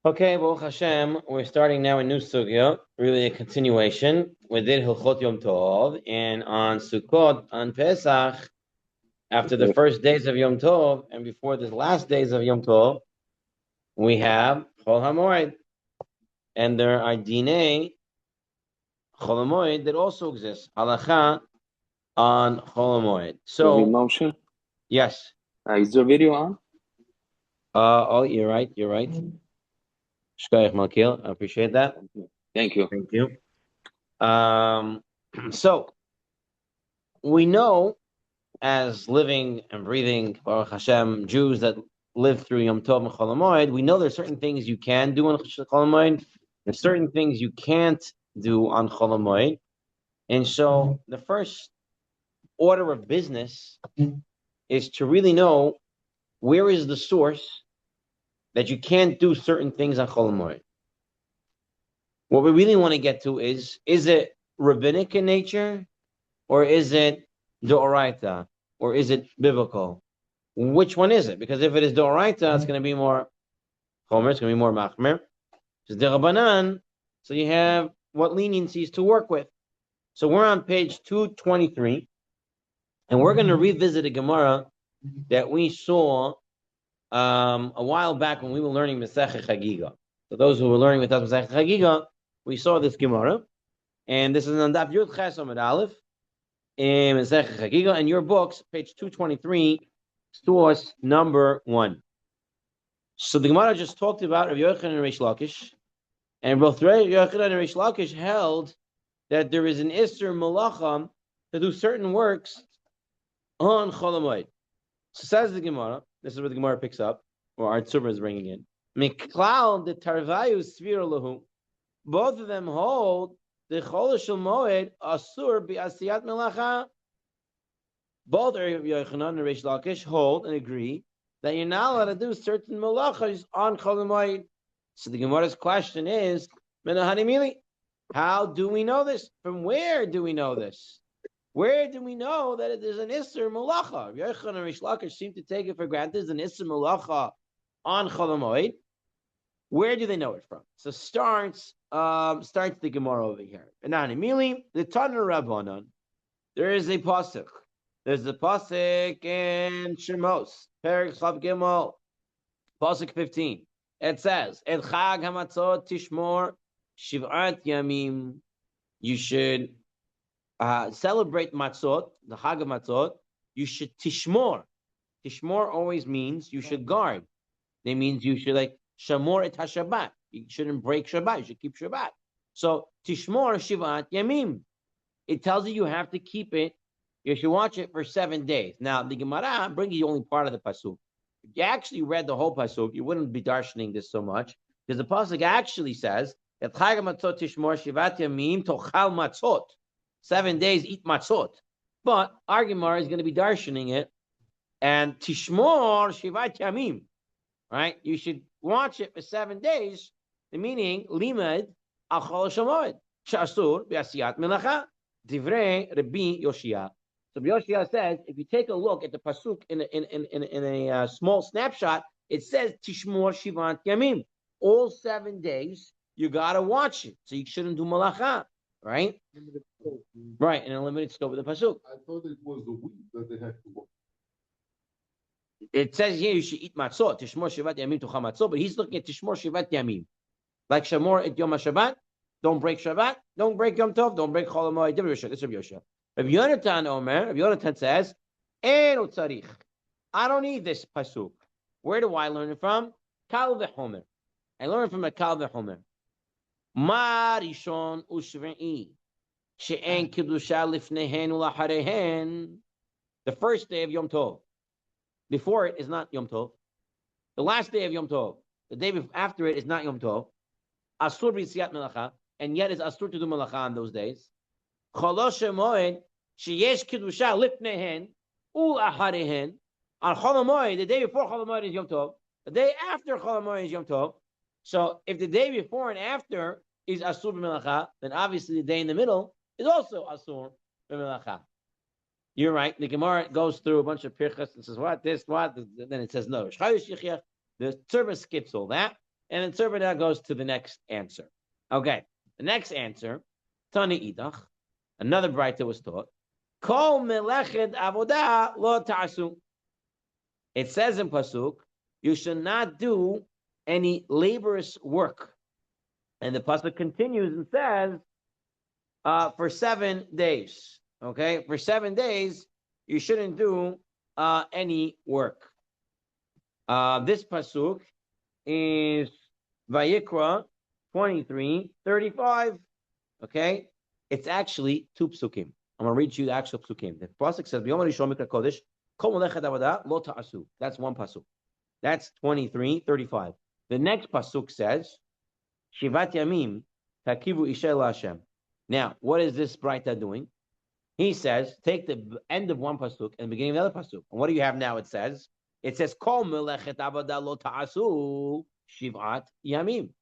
Okay, Baruch Hashem, we're starting now a new sugya, really a continuation. We did Hilchot Yom Tov, and on Sukkot, on Pesach, after the first days of Yom Tov, and before the last days of Yom Tov, we have Chol HaMoed, and there are Dinei Chol HaMoed that also exists, Halacha on Chol HaMoed. So, Motion. yes. Is the video on? Oh, you're right. Shkoyach Malkil, I appreciate that. Thank you. Thank you. So we know, as living and breathing Baruch Hashem Jews that live through Yom Tov and Chol HaMoed, we know there's certain things you can do on Chol HaMoed, there's certain things you can't do on Chol HaMoed, and so the first order of business is to really know where is the source that you can't do certain things on Chol HaMoed. What we really want to get to is it rabbinic in nature, or is it D'oraita, or is it biblical? Which one is it? Because if it is D'oraita, it's going to be more Chomer, it's going to be more Machmer. It's D'Rabanan, so you have what leniencies to work with. So we're on page 223, and we're going to revisit a Gemara that we saw a while back when we were learning Masechet Chagiga. So those who were learning with us Masechet Chagiga, we saw this Gemara, and this is on Daf Yud Ches Amud Aleph in Masechet Chagiga, and your books, page 223, source number 1. So the Gemara just talked about Rabbi Yochanan and Reish Lakish, and both Rabbi Yochanan and Reish Lakish held that there is an Isser Malacha to do certain works on Chol HaMoed. So says the Gemara, this is where the Gemara picks up, or our Tzurba is bringing in. Miklal the Tarvayu Svir Lahu. Both of them hold the Chol HaMoed Asur B'Asiyat Melacha. Both Rabbi Yochanan and Reish Lakish hold and agree that you're not allowed to do certain melachas on Chol HaMoed. So the Gemara's question is, how do we know this? From where do we know this? Where do we know that it is an Isser Melacha? Rabbi Yochanan and Reish Lakish seem to take it for granted there's an Isser Melacha on Chol HaMoed. Where do they know it from? So starts the Gemara over here. And now, the Tana Rabbanan, there is a pasuk. There's a pasuk in Shemos, Perek Chav Gimel, pasuk 15. It says, "Et Chag Hamatzot Tishmor Shiv'at Yamim." You should celebrate Matzot, the Chag of Matzot. You should Tishmor. Tishmor always means you should guard. It means you should Shamor et HaShabbat. You shouldn't break Shabbat. You should keep Shabbat. So Tishmor Shiv'at Yamim. It tells you have to keep it. You should watch it for 7 days. Now, the Gemara brings you only part of the pasuk. If you actually read the whole pasuk, you wouldn't be darshaning this so much, because the pasuk actually says that Chag Matzot Tishmor Shivat Yamim Tochal Matzot. 7 days eat matzot. But our Gemara is going to be darshaning it, and Tishmor Shivat Yamim. Right? You should watch it for 7 days. The meaning Limed Al Chol HaMoed Shasur B'Asiyat Melacha Divrei Rabbi Yoshia. So Yoshia says, if you take a look at the pasuk in a small snapshot, it says Tishmor Shivant Yamim. All 7 days, you gotta watch it. So you shouldn't do malacha, right? Right, in a limited scope of the pasuk. I thought it was the week that they have to watch. It says here you should eat matzot, Tishmor Shivat Yamim Tucha Matzot, but he's looking at Tishmor Shivat Yamim. Like Shamor et Yom HaShabbat, don't break Shabbat, don't break Yom Tov, don't break Chol HaMoed. This is Rabbi Yoshia. Rabbi Yonatan Omer, Rabbi Yonatan says, Eno tzarich. I don't need this pasuk. Where do I learn it from? Kal v'chomer. I learn it from a Kal v'chomer. Ma rishon u'shvei she'en kedusha lifnehen u'lacharehen. The first day of Yom Tov. Before it is not Yom Tov. The last day of Yom Tov. The day after it is not Yom Tov. Asur b'yitziat melacha. And yet it's asur to do melacha on those days. Cholosh HaMoed sheyesh kedusha lifnehen u'lacharehen. On Chol HaMoed, the day before Chol HaMoed is Yom Tov. The day after Chol HaMoed is Yom Tov. So if the day before and after is asur b'melacha, then obviously the day in the middle is also asur b'melacha. You're right. The Gemara goes through a bunch of pirchas and says, what, this, what? Then it says, no. The Tzurba skips all that. And then Tzurba now goes to the next answer. Okay, the next answer, Tani Idach, another bright that was taught, Kol melechet avodah lo ta'asu. It says in Pasuk, you should not do any laborious work. And the Pasuk continues and says, for 7 days. Okay, for 7 days, you shouldn't do any work. This Pasuk is Vayikra 23:35. Okay, it's actually 2 psukim. I'm going to read you the actual psukim. The pasuk says, "B'yom harishon mikra kodesh, kol melechet avodah lo ta'asu." That's one pasuk. That's 23:35. The next pasuk says, "Shivat yamim takivu isha Hashem." Now, what is this Braita doing? He says, take the end of one pasuk and the beginning of the other pasuk. And what do you have now? It says, "Kol melechet avodah lo ta'asu shivat yamim."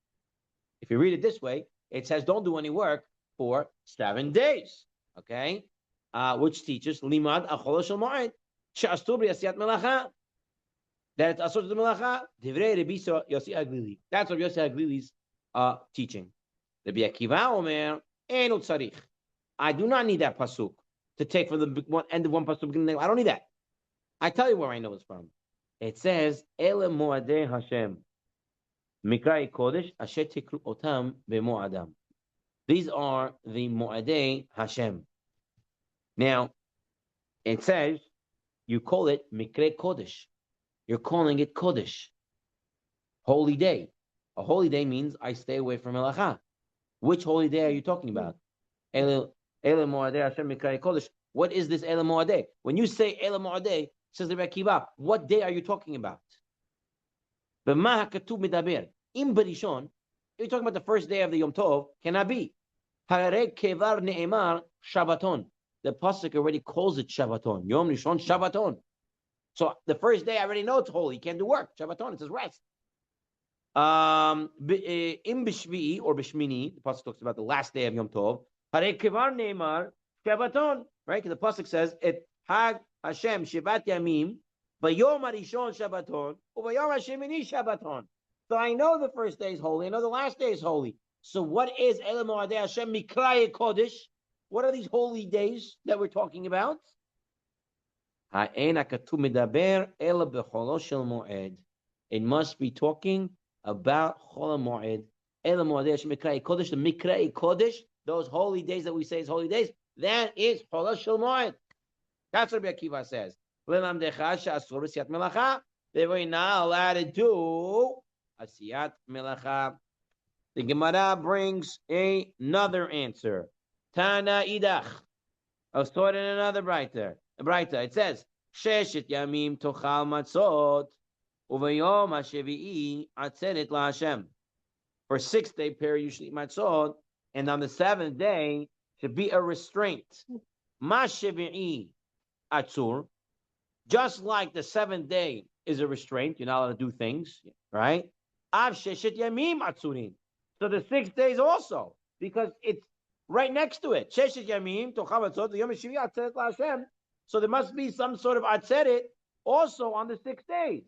If you read it this way, it says, don't do any work for 7 days. Okay? Which teaches, limad achol shel moed, she'asur b'yasiyat melacha. That it's asur to melacha, divrei Rabbi Yossi Aglili. That's what Yossi Aglili's teaching. Rabbi Akiva omer, enu tzarich. I do not need that pasuk to take from the end of one pasuk, beginning. I don't need that. I tell you where I know it's from. It says, ele moadei Hashem. Mikrai Kodesh, Asher Tikru Otam B'Mo'adam. These are the Mo'adei Hashem. Now, it says, you call it Mikrai Kodesh. You're calling it Kodesh. Holy day. A holy day means I stay away from Melacha. Which holy day are you talking about? Ele Mo'adei Hashem Mikrai Kodesh. What is this Ele Mo'adei? When you say Ele Mo'adei, says the Akiva, what day are you talking about? B'ma hakatuv medaber. Im berishon, you're talking about the first day of the Yom Tov, cannot be. Harei kevar ne'emar Shabbaton. The pasuk already calls it Shabbaton. Yom Rishon Shabbaton. So the first day I already know it's holy. You can't do work. Shabbaton, it says rest. Im b'shvi'i or b'shmini, the pasuk talks about the last day of Yom Tov. Harei kevar ne'emar Shabbaton. Right? Because the pasuk says it Hag Hashem Shivat Yamim. Vayom Harishon Shabbaton, Uvayom Hashemini Shabbaton. So I know the first day is holy. I know the last day is holy. So what is Ele Moadei Hashem Mikraya Kodesh? What are these holy days that we're talking about? It must be talking about Chol HaMoed. Ele Moadei Hashem Mikraya Kodesh. The Mikraya Kodesh, those holy days that we say is holy days, that is Chol HaMoed. That's what Rabbi Akiva says. They were not allowed to do asiyat melacha. The Gemara brings another answer. Tana idach. I'll start in another brighter. It says, Sheshet yamim tochal matzot, uvayom hashevi'i atzeret laHashem. For 6-day period, you should eat matzot, and on the 7th day should be a restraint. Ma shevi'i atzur. Just like the 7th day is a restraint, you're not allowed to do things, right? Av sheshet yamim atzurin. So the 6 days also, because it's right next to it. Sheshet yamim tocham atzot yom shivi atzeret laHashem. So there must be some sort of atzeret also on the 6 days.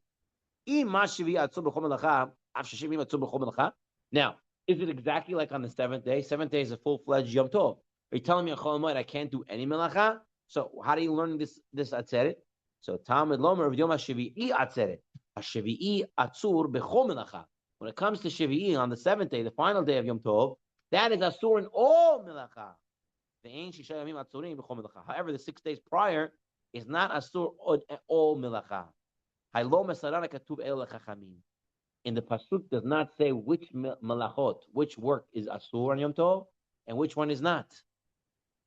Now, is it exactly like on the 7th day? 7th day is a full-fledged Yom Tov. Are you telling me on Chol HaMoed I can't do any melacha? So how do you learn this atzeret? So Talmud Lomer of Yom HaShevi'i atzeret. HaShevi'i atzur b'chol melacha. When it comes to Shevi'i on the 7th day, the final day of Yom Tov, that is asur in all melacha. However, the 6 days prior is not asur all melacha. In the pasuk does not say which melachot, which work is asur on Yom Tov, and which one is not.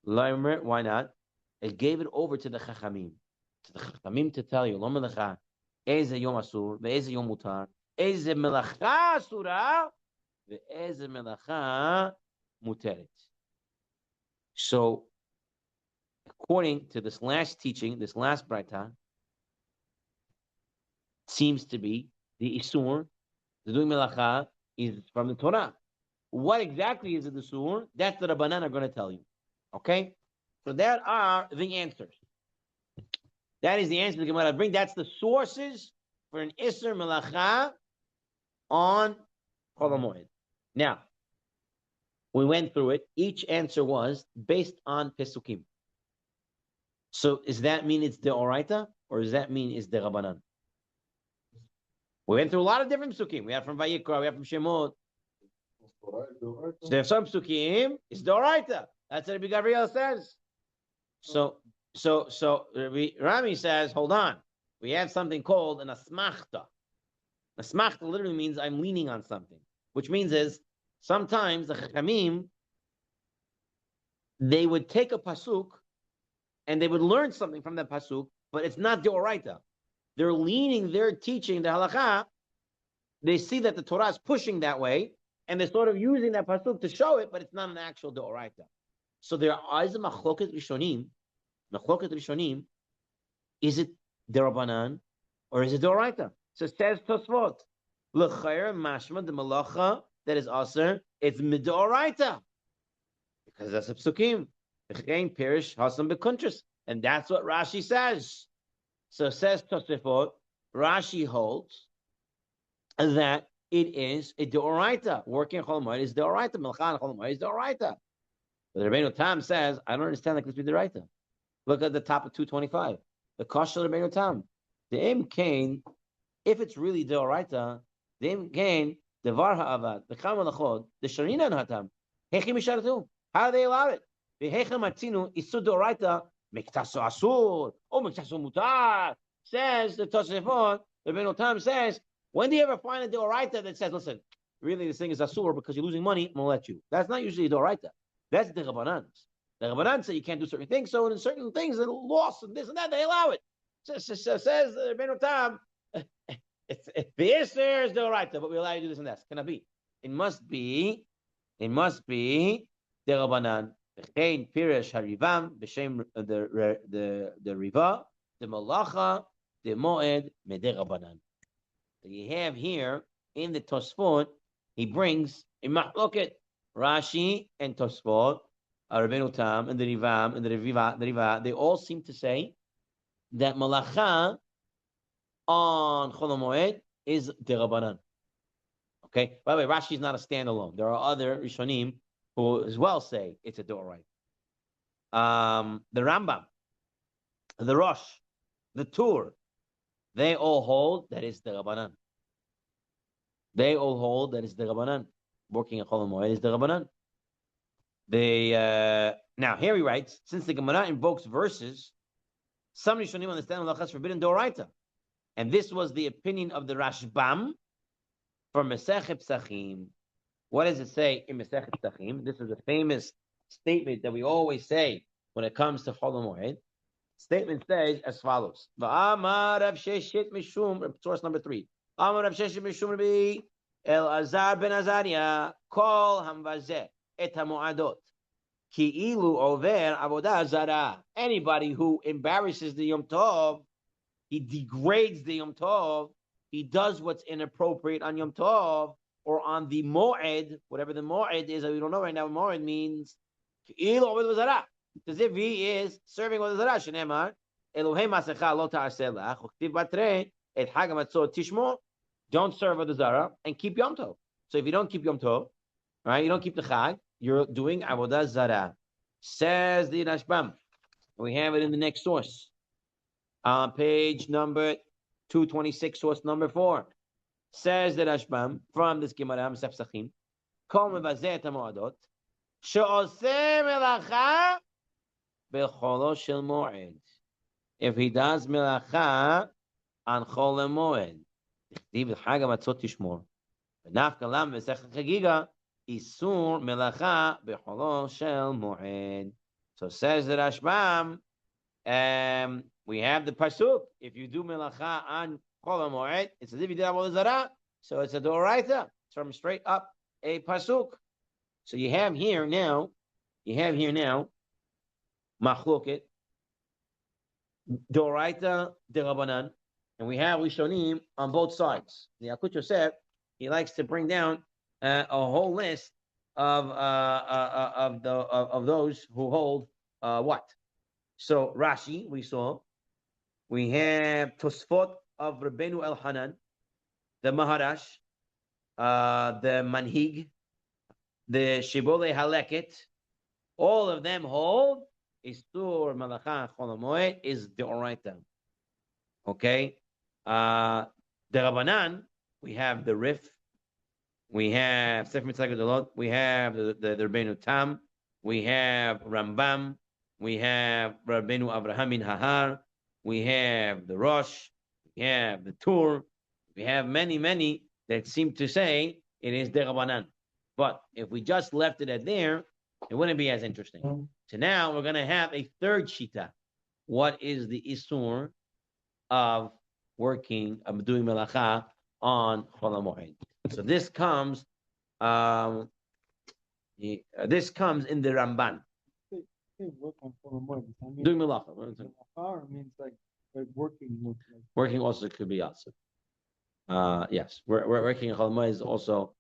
Why not? It gave it over to the chachamim. To the chachamim to tell you, lo melacha, eze yom asur, ve'eze yom mutar, eze melacha asura, ve'eze melacha muteret. So, according to this last teaching, this last braita, seems to be the isur, the doing melacha, is from the Torah. What exactly is the isur? That's the Rabbanan are going to tell you. Okay? So that are the answers. That is the answer the Gemara bring. That's the sources for an isur melacha on Chol HaMoed. Now, we went through it. Each answer was based on Pesukim. So does that mean it's the Oraita or does that mean it's the Rabbanan? We went through a lot of different Pesukim. We have from Vayikra, we have from Shemot. So there's some Pesukim, it's the Oraita. That's what Rabbi Gabriel says. So Rami says, hold on. We have something called an asmachta. Asmachta literally means I'm leaning on something, which means is sometimes the Chachamim, they would take a pasuk and they would learn something from that pasuk, but it's not the oraita. They're leaning, they're teaching the halakha. They see that the Torah is pushing that way, and they're sort of using that pasuk to show it, but it's not an actual the oraita. So there is a machloket rishonim. Machloket rishonim, is it the Rabbanan or is it the oraita? So it says Tosfot, l'chayr mashma the malacha that is aser, it's midoraita because that's a psukim. Perish hasam bekuntris, and that's what Rashi says. So says Tosfot, Rashi holds that it is a deoraita. Working Chol HaMoed is deoraita. Melchan Chol HaMoed is deoraita. But Rabbeinu Tam says, I don't understand like this be deoraita. Look at the top of 225. The Kashal Rabbeinu Tam. The Im Kain, if it's really deoraita, the Im Kain, the Var Ha'avad, the Cham Lachod, the Sharina Hatam, Hechi Misharatu. How do they allow it? The Hecha Matzinu Isud deoraita, Miktaso Asur, or Miktaso Mutar. Says the Tosefot, the Rabbeinu Tam says, when do you ever find a deoraita that says, listen, really this thing is asur because you're losing money, I'm going to let you. That's not usually a deoraita. That's the Rabbanan. The Rabbanan say you can't do certain things, so in certain things, that loss and this and that, they allow it. So says the Rabbeinu Tam, it's the Isser is deoraita, but we allow you to do this and that. Can it be? It must be the Rabbanan. V'chein Pirish Harivam, B'shem the Riva, the Malacha, the Moed, Medeh Rabbanan. You have here in the Tosfot, he brings a machloket, Rashi and Tosfot, Rabbeinu Tam and the Rivam and the Riva, they all seem to say that Malacha on Chol HaMoed is Derabanan. Okay. By the way, Rashi is not a standalone. There are other Rishonim who as well say it's a Doraita. The Rambam, the Rosh, the Tur, they all hold that is the Rabbanan. They all hold that is the Rabbanan. Working at Chol HaMoed is the Rabbanan. Now here he writes, since the Gemara invokes verses, some Rishonim understand Malacha is forbidden Doraita. And this was the opinion of the Rashbam from Masechet Psachim. What does it say in Masechet Psachim? This is a famous statement that we always say when it comes to Chol HaMoed. Statement says as follows: Va'amar Rav Sheshit Mishum, source number 3. Amar Rav Sheshit Mishum Rabbi Elazar ben Azariah, Kol Hamvazeh et HaMoadot, Ki ilu over avodah zara. Anybody who embarrasses the Yom Tov, he degrades the Yom Tov, he does what's inappropriate on Yom Tov or on the Moed, whatever the Moed is, we don't know right now what Moed means. Ki ilu over zara. As if he is serving with the Zara. Shenemar, Elohei Masecha lo ta'aselach, Uktiv batre, et Hag HaMatzot tishmo. Don't serve with the Zara and keep Yom Tov. So if you don't keep Yom Tov, right, you don't keep the Chag, you're doing Avodah Zara. Says the Rashbam. We have it in the next source. On page number 226, source number 4. Says the Rashbam from this Gemara, Masechet Psachim, Kol mevazeh et HaMoadot, she'oseh melacha b'cholo shel moed. If he does melacha on Chol HaMoed, div Chag HaMatzot tishmor. V'nafka lam v'sech chagiga isur melacha b'cholo shel moed. So says the Rashbam, we have the pasuk. If you do melacha on Chol HaMoed, it's as if you did Avodah Zarah. So it's a doraita. It's from straight up a pasuk. So you have here now machloket, doraita, derabanan, and we have rishonim on both sides. The Yalkut Yosef, he likes to bring down a whole list of those who hold what. So Rashi, we have Tosfot of Rabbeinu Elhanan, the Maharash, the manhig, the shibole haleket, all of them hold isur malacha chol hamoed is the oraita. Okay, the Rabbanan, we have the Rif, we have Sefer Mitzvah Gedolot, we have the Rabbeinu Tam, we have Rambam, we have Rabbeinu Avraham bin Hahar, we have the Rosh, we have the Tur, we have many that seem to say it is the Rabbanan. But if we just left it at there, it wouldn't be as interesting. So now we're going to have a third shita. What is the Isur of working, of doing melacha on Chol HaMoed? So this comes in the Ramban. Work on Chol HaMoed. Doing melacha. Melacha means like working. Working also could be also. Yes, we're working on Chol HaMoed is also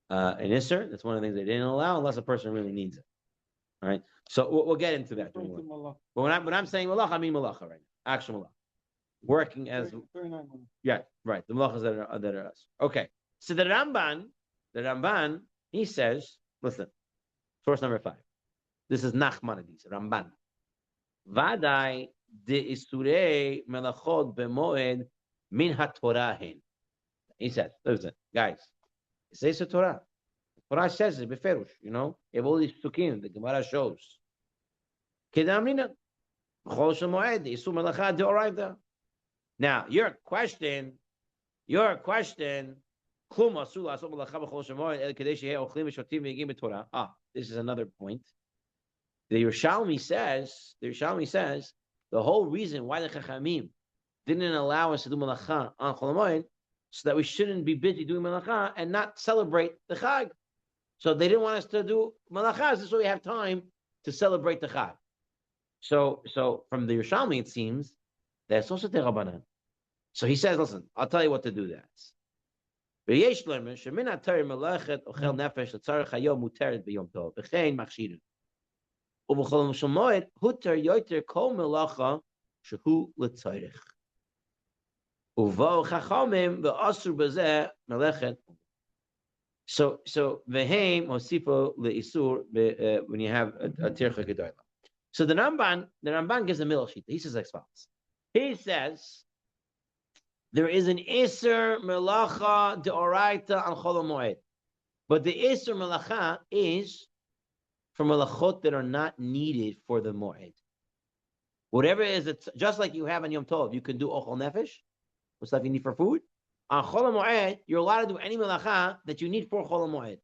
an Isser. That's one of the things they didn't allow unless a person really needs it. All right. So we'll get into that. But when I'm saying melacha, I mean melacha right now. Actual melacha. Working as 39 yeah, right. The malachas that are us. Okay. So the Ramban, he says, listen, source number 5. This is Nachmanides, Ramban. Vadai de isurei melachot bemoed min hatorahin. He says, listen, guys, it says the Torah. The Torah says it, beferush, you know, you have all these psukim, the Gemara shows. Kedamrina, chol shemoed, isur melacha deoraita. Now, your question, this is another point. The Yerushalmi says, the whole reason why the Chachamim didn't allow us to do melacha on Chol HaMoed, so that we shouldn't be busy doing melacha and not celebrate the Chag. So they didn't want us to do melachas, this way we have time to celebrate the Chag. So from the Yerushalmi, it seems that's also the Rabbanan. So he says, listen, I'll tell you what to do that. So vehem osifo leisur when you have a tircha gedola. So the Ramban gives a middle sheet. He says like follows. He says there is an iser melacha deoraita on Chol HaMoed, but the iser melacha is for melachot that are not needed for the moed. Whatever it is, just like you have on Yom Tov, you can do ochel nefesh, what stuff you need for food. On Chol HaMoed, you're allowed to do any melacha that you need for Chol HaMoed.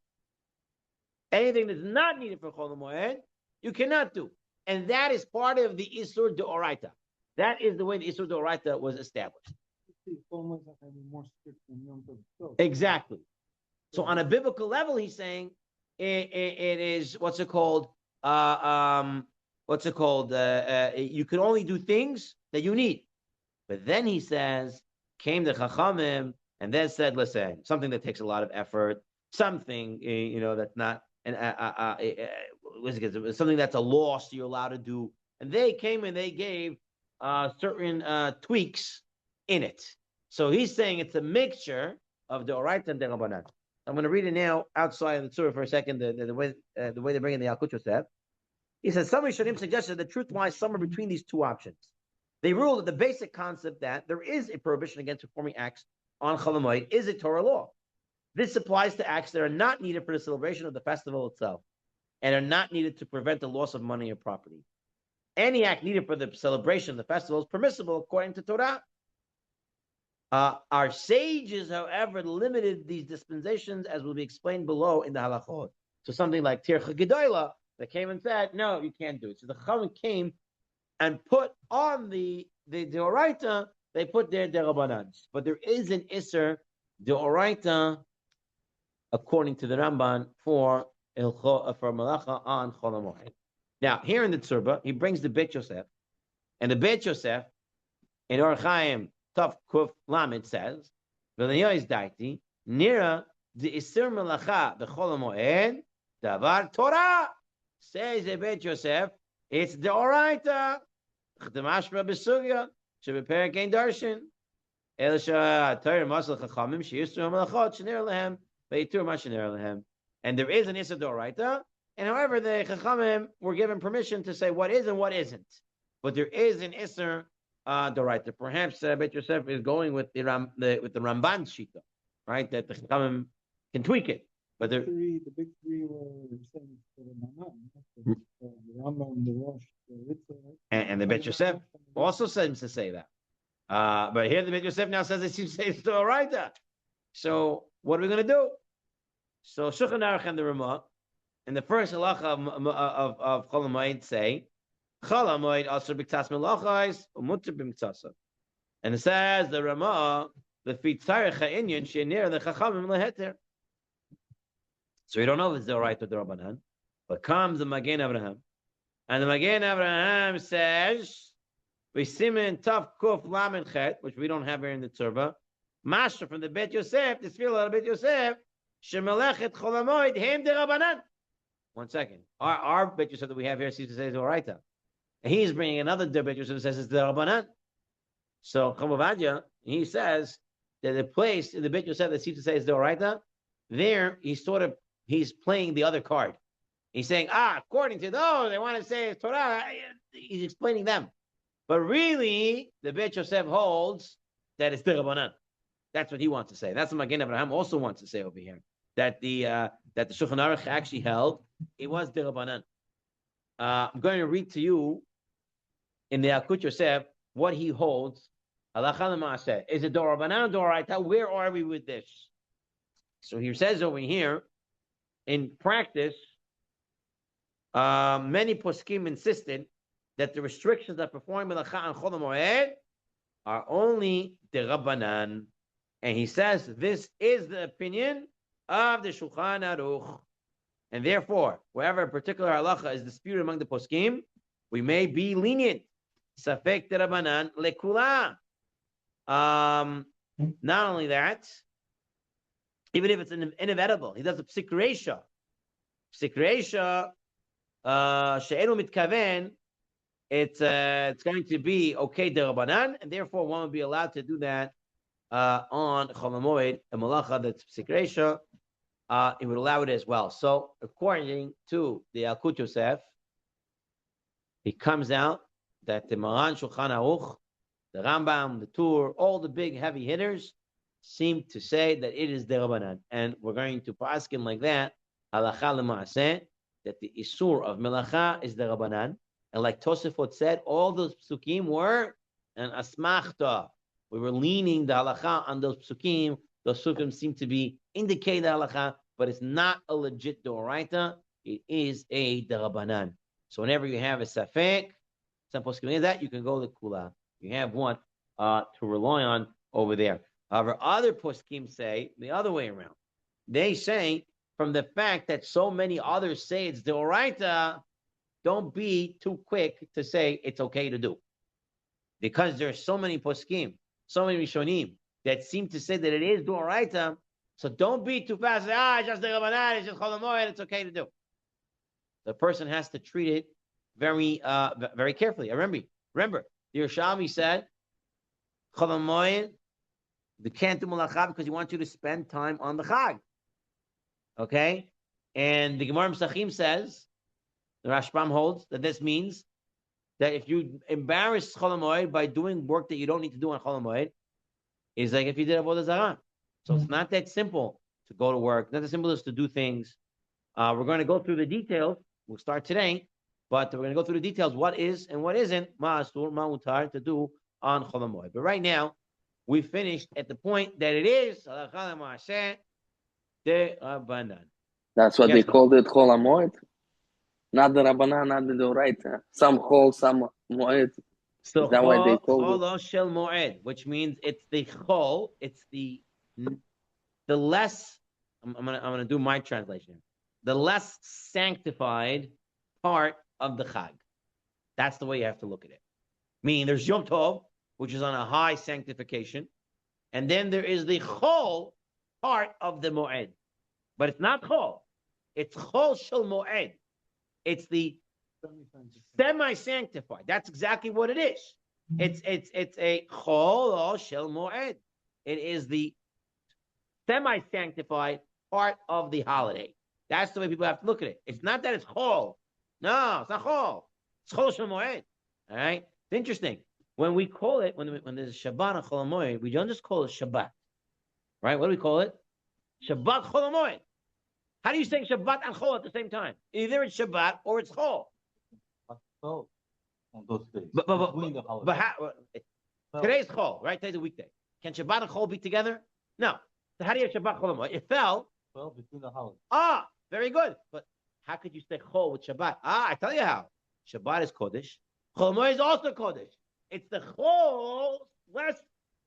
Anything that's not needed for Chol HaMoed, you cannot do. And that is part of the Isur Deoraita. That is the way the Isur Deoraita was established. Exactly. So on a biblical level, he's saying it is, what's it called? You can only do things that you need. But then he says, came the Chachamim and then said, listen, something that takes a lot of effort, something, that's not, something that's a loss you're allowed to do. And they came and they gave certain tweaks in it. So he's saying it's a mixture of the Oraita and the Rabbanan. I'm going to read it now outside of the Tzurba for a second, the way they bring in the Yalkut Yosef. He says, some Rishonim suggested the truth lies somewhere between these two options. They ruled that the basic concept that there is a prohibition against performing acts on Chol HaMoed is a Torah law. This applies to acts that are not needed for the celebration of the festival itself and are not needed to prevent the loss of money or property. Any act needed for the celebration of the festival is permissible according to Torah. Our sages, however, limited these dispensations, as will be explained below in the halachot. So something like Tircha Gedola, that came and said, no, you can't do it. So the Chachamim came and put on the Deoraita, they put their Derabanans. But there is an Isser Deoraita, according to the Ramban, for Malacha on Chol HaMoed. Now, here in the Tzurba, he brings the Beit Yosef, and the Beit Yosef, in Or Chaim, Tov Kuf Lamed says, V'leyois daiti, Nira the Isser Malacha b'Chol HaMoed, Davar Torah. Says the Beit Yosef, it's the Oraita. Ch'tamashma b'sugya, shebeperek ein darshan. Elisha Torah Masal Chachamim she'yisru malachot shenir lehem And there is an Issa Doraita, and however, the Chachamim were given permission to say what is and what isn't. But there is an Issa Doraita. Perhaps Bet Yosef is going with the Ramban Shita, right? That the Chachamim can tweak it. But the big three were saying for the Manan, the Rambam, the Rosh, the Ritza, and the Bet Yosef also seems to say that. But here the Bet Yosef now says it seems to say it's still right. So what are we going to do? So Shulchan Aruch and the Ramah, in the first halacha of Chol HaMoed say, Chol HaMoed also b'ktas melachos u'mutar b'mktasa. And it says the Ramah, the fitzarech ha'inyan she'nir the chachamim leheter. So we don't know if it's the right or the Rabbanan, but comes the Magen Avraham, and the Magen Avraham says, we simen taf kuf lamed chet, which we don't have here in the Tzurba, Masha from the Bet Yosef, the Sfila of Bet Yosef, shemelechet Chol HaMoed hem de Rabbanan. 1 second, our Bet Yosef that we have here seems to say it's Oraita, and he's bringing another Bet Yosef that says it's the Rabbanan. So Chavavadia, he says that the place in the Bet Yosef that seems to say it's the Oraita, there he's playing the other card. He's saying, according to those, they want to say it's Torah. He's explaining them. But really, the Bet Yosef holds that it's the Rabbanan. That's what he wants to say. That's what Magen Avraham also wants to say over here. That the Shulchan Aruch actually held it was the Rabbanan. I'm going to read to you in the Akut Yosef what he holds. Halacha l'maaseh. Is it the Rabbanan or Doraita? Where are we with this? So he says over here, in practice, many poskim insisted that the restrictions that perform melacha and Chol HaMoed are only the Rabbanan. And he says this is the opinion of the Shulchan Aruch. And therefore, wherever a particular halacha is disputed among the poskim, we may be lenient. Safek de Rabbanan lekula. Not only that, even if it's inevitable, he does a psik reisha. Psik reisha, she'enu mitkaven, it's going to be okay de Rabbanan, and therefore one would be allowed to do that on Chol HaMoed, a malacha that's psik reisha, it would allow it as well. So according to the Akut Yosef, it comes out that the Maran Shulchan Aruch, the Rambam, the Tur, all the big heavy hitters seem to say that it is the Rabbanan. And we're going to paskin like that, halacha l'maaseh, that the Isur of Melacha is the Rabbanan. And like Tosefot said, all those psukim were an asmachta. We were leaning the halacha on those psukim. Those psukim seem to be indicating the halacha, but it's not a legit doraita. It is a Rabbanan. So whenever you have a safek, some poskim like that, you can go to kula. You have one to rely on over there. However, other poskim say the other way around. They say from the fact that so many others say it's deoraita, don't be too quick to say it's okay to do, because there's so many poskim, so many rishonim that seem to say that it is deoraita. So don't be too fast. It's just the Rabbanan, it's just Chol HaMoed, it's okay to do. The person has to treat it very, very carefully. Remember, the Yerushalmi said, Chol HaMoed, they can't do malacha because you want you to spend time on the Chag. Okay? And the Gemara Mesachim says, the Rashbam holds that this means that if you embarrass Chol HaMoed by doing work that you don't need to do on Chol HaMoed, it's like if you did Avodah Zarah. So it's not that simple to go to work, not as simple as to do things. We're going to go through the details. We'll start today, but we're going to go through the details, what is and what isn't ma'asur, ma'utar to do on Chol HaMoed. But right now, we finished at the point that it is halacha l'maaseh de Rabbanan. That's what Yes, they called it, Chol HaMoed. Not the Rabbanan, not the Doraita. Some Chol, some Moed. So Is that why they called Chol shel Moed, which means it's the Chol, it's the less. I'm gonna do my translation. The less sanctified part of the Chag. That's the way you have to look at it. Meaning there's Yom Tov, which is on a high sanctification, and then there is the Chol part of the Moed. But it's not Chol. It's Chol shel Moed. It's the semi-sanctified. That's exactly what it is. It's a Chol shel Moed. It is the semi-sanctified part of the holiday. That's the way people have to look at it. It's not that it's Chol. No, it's not Chol. It's Chol Shel Moed. All right? It's interesting. When we call it, when there's Shabbat and Chol Moed, we don't just call it Shabbat. Right? What do we call it? Shabbat Chol Moed. How do you say Shabbat and Chol at the same time? Either it's Shabbat or it's Chol. So, on those days. But between the holidays. Today's Chol, right? Today's a weekday. Can Shabbat and Chol be together? No. So how do you have Shabbat Chol Moed? It fell. Well, between the holidays. Ah, very good. But how could you say Chol with Shabbat? I tell you how. Shabbat is Kodesh. Chol Moed is also Kodesh. It's the Chol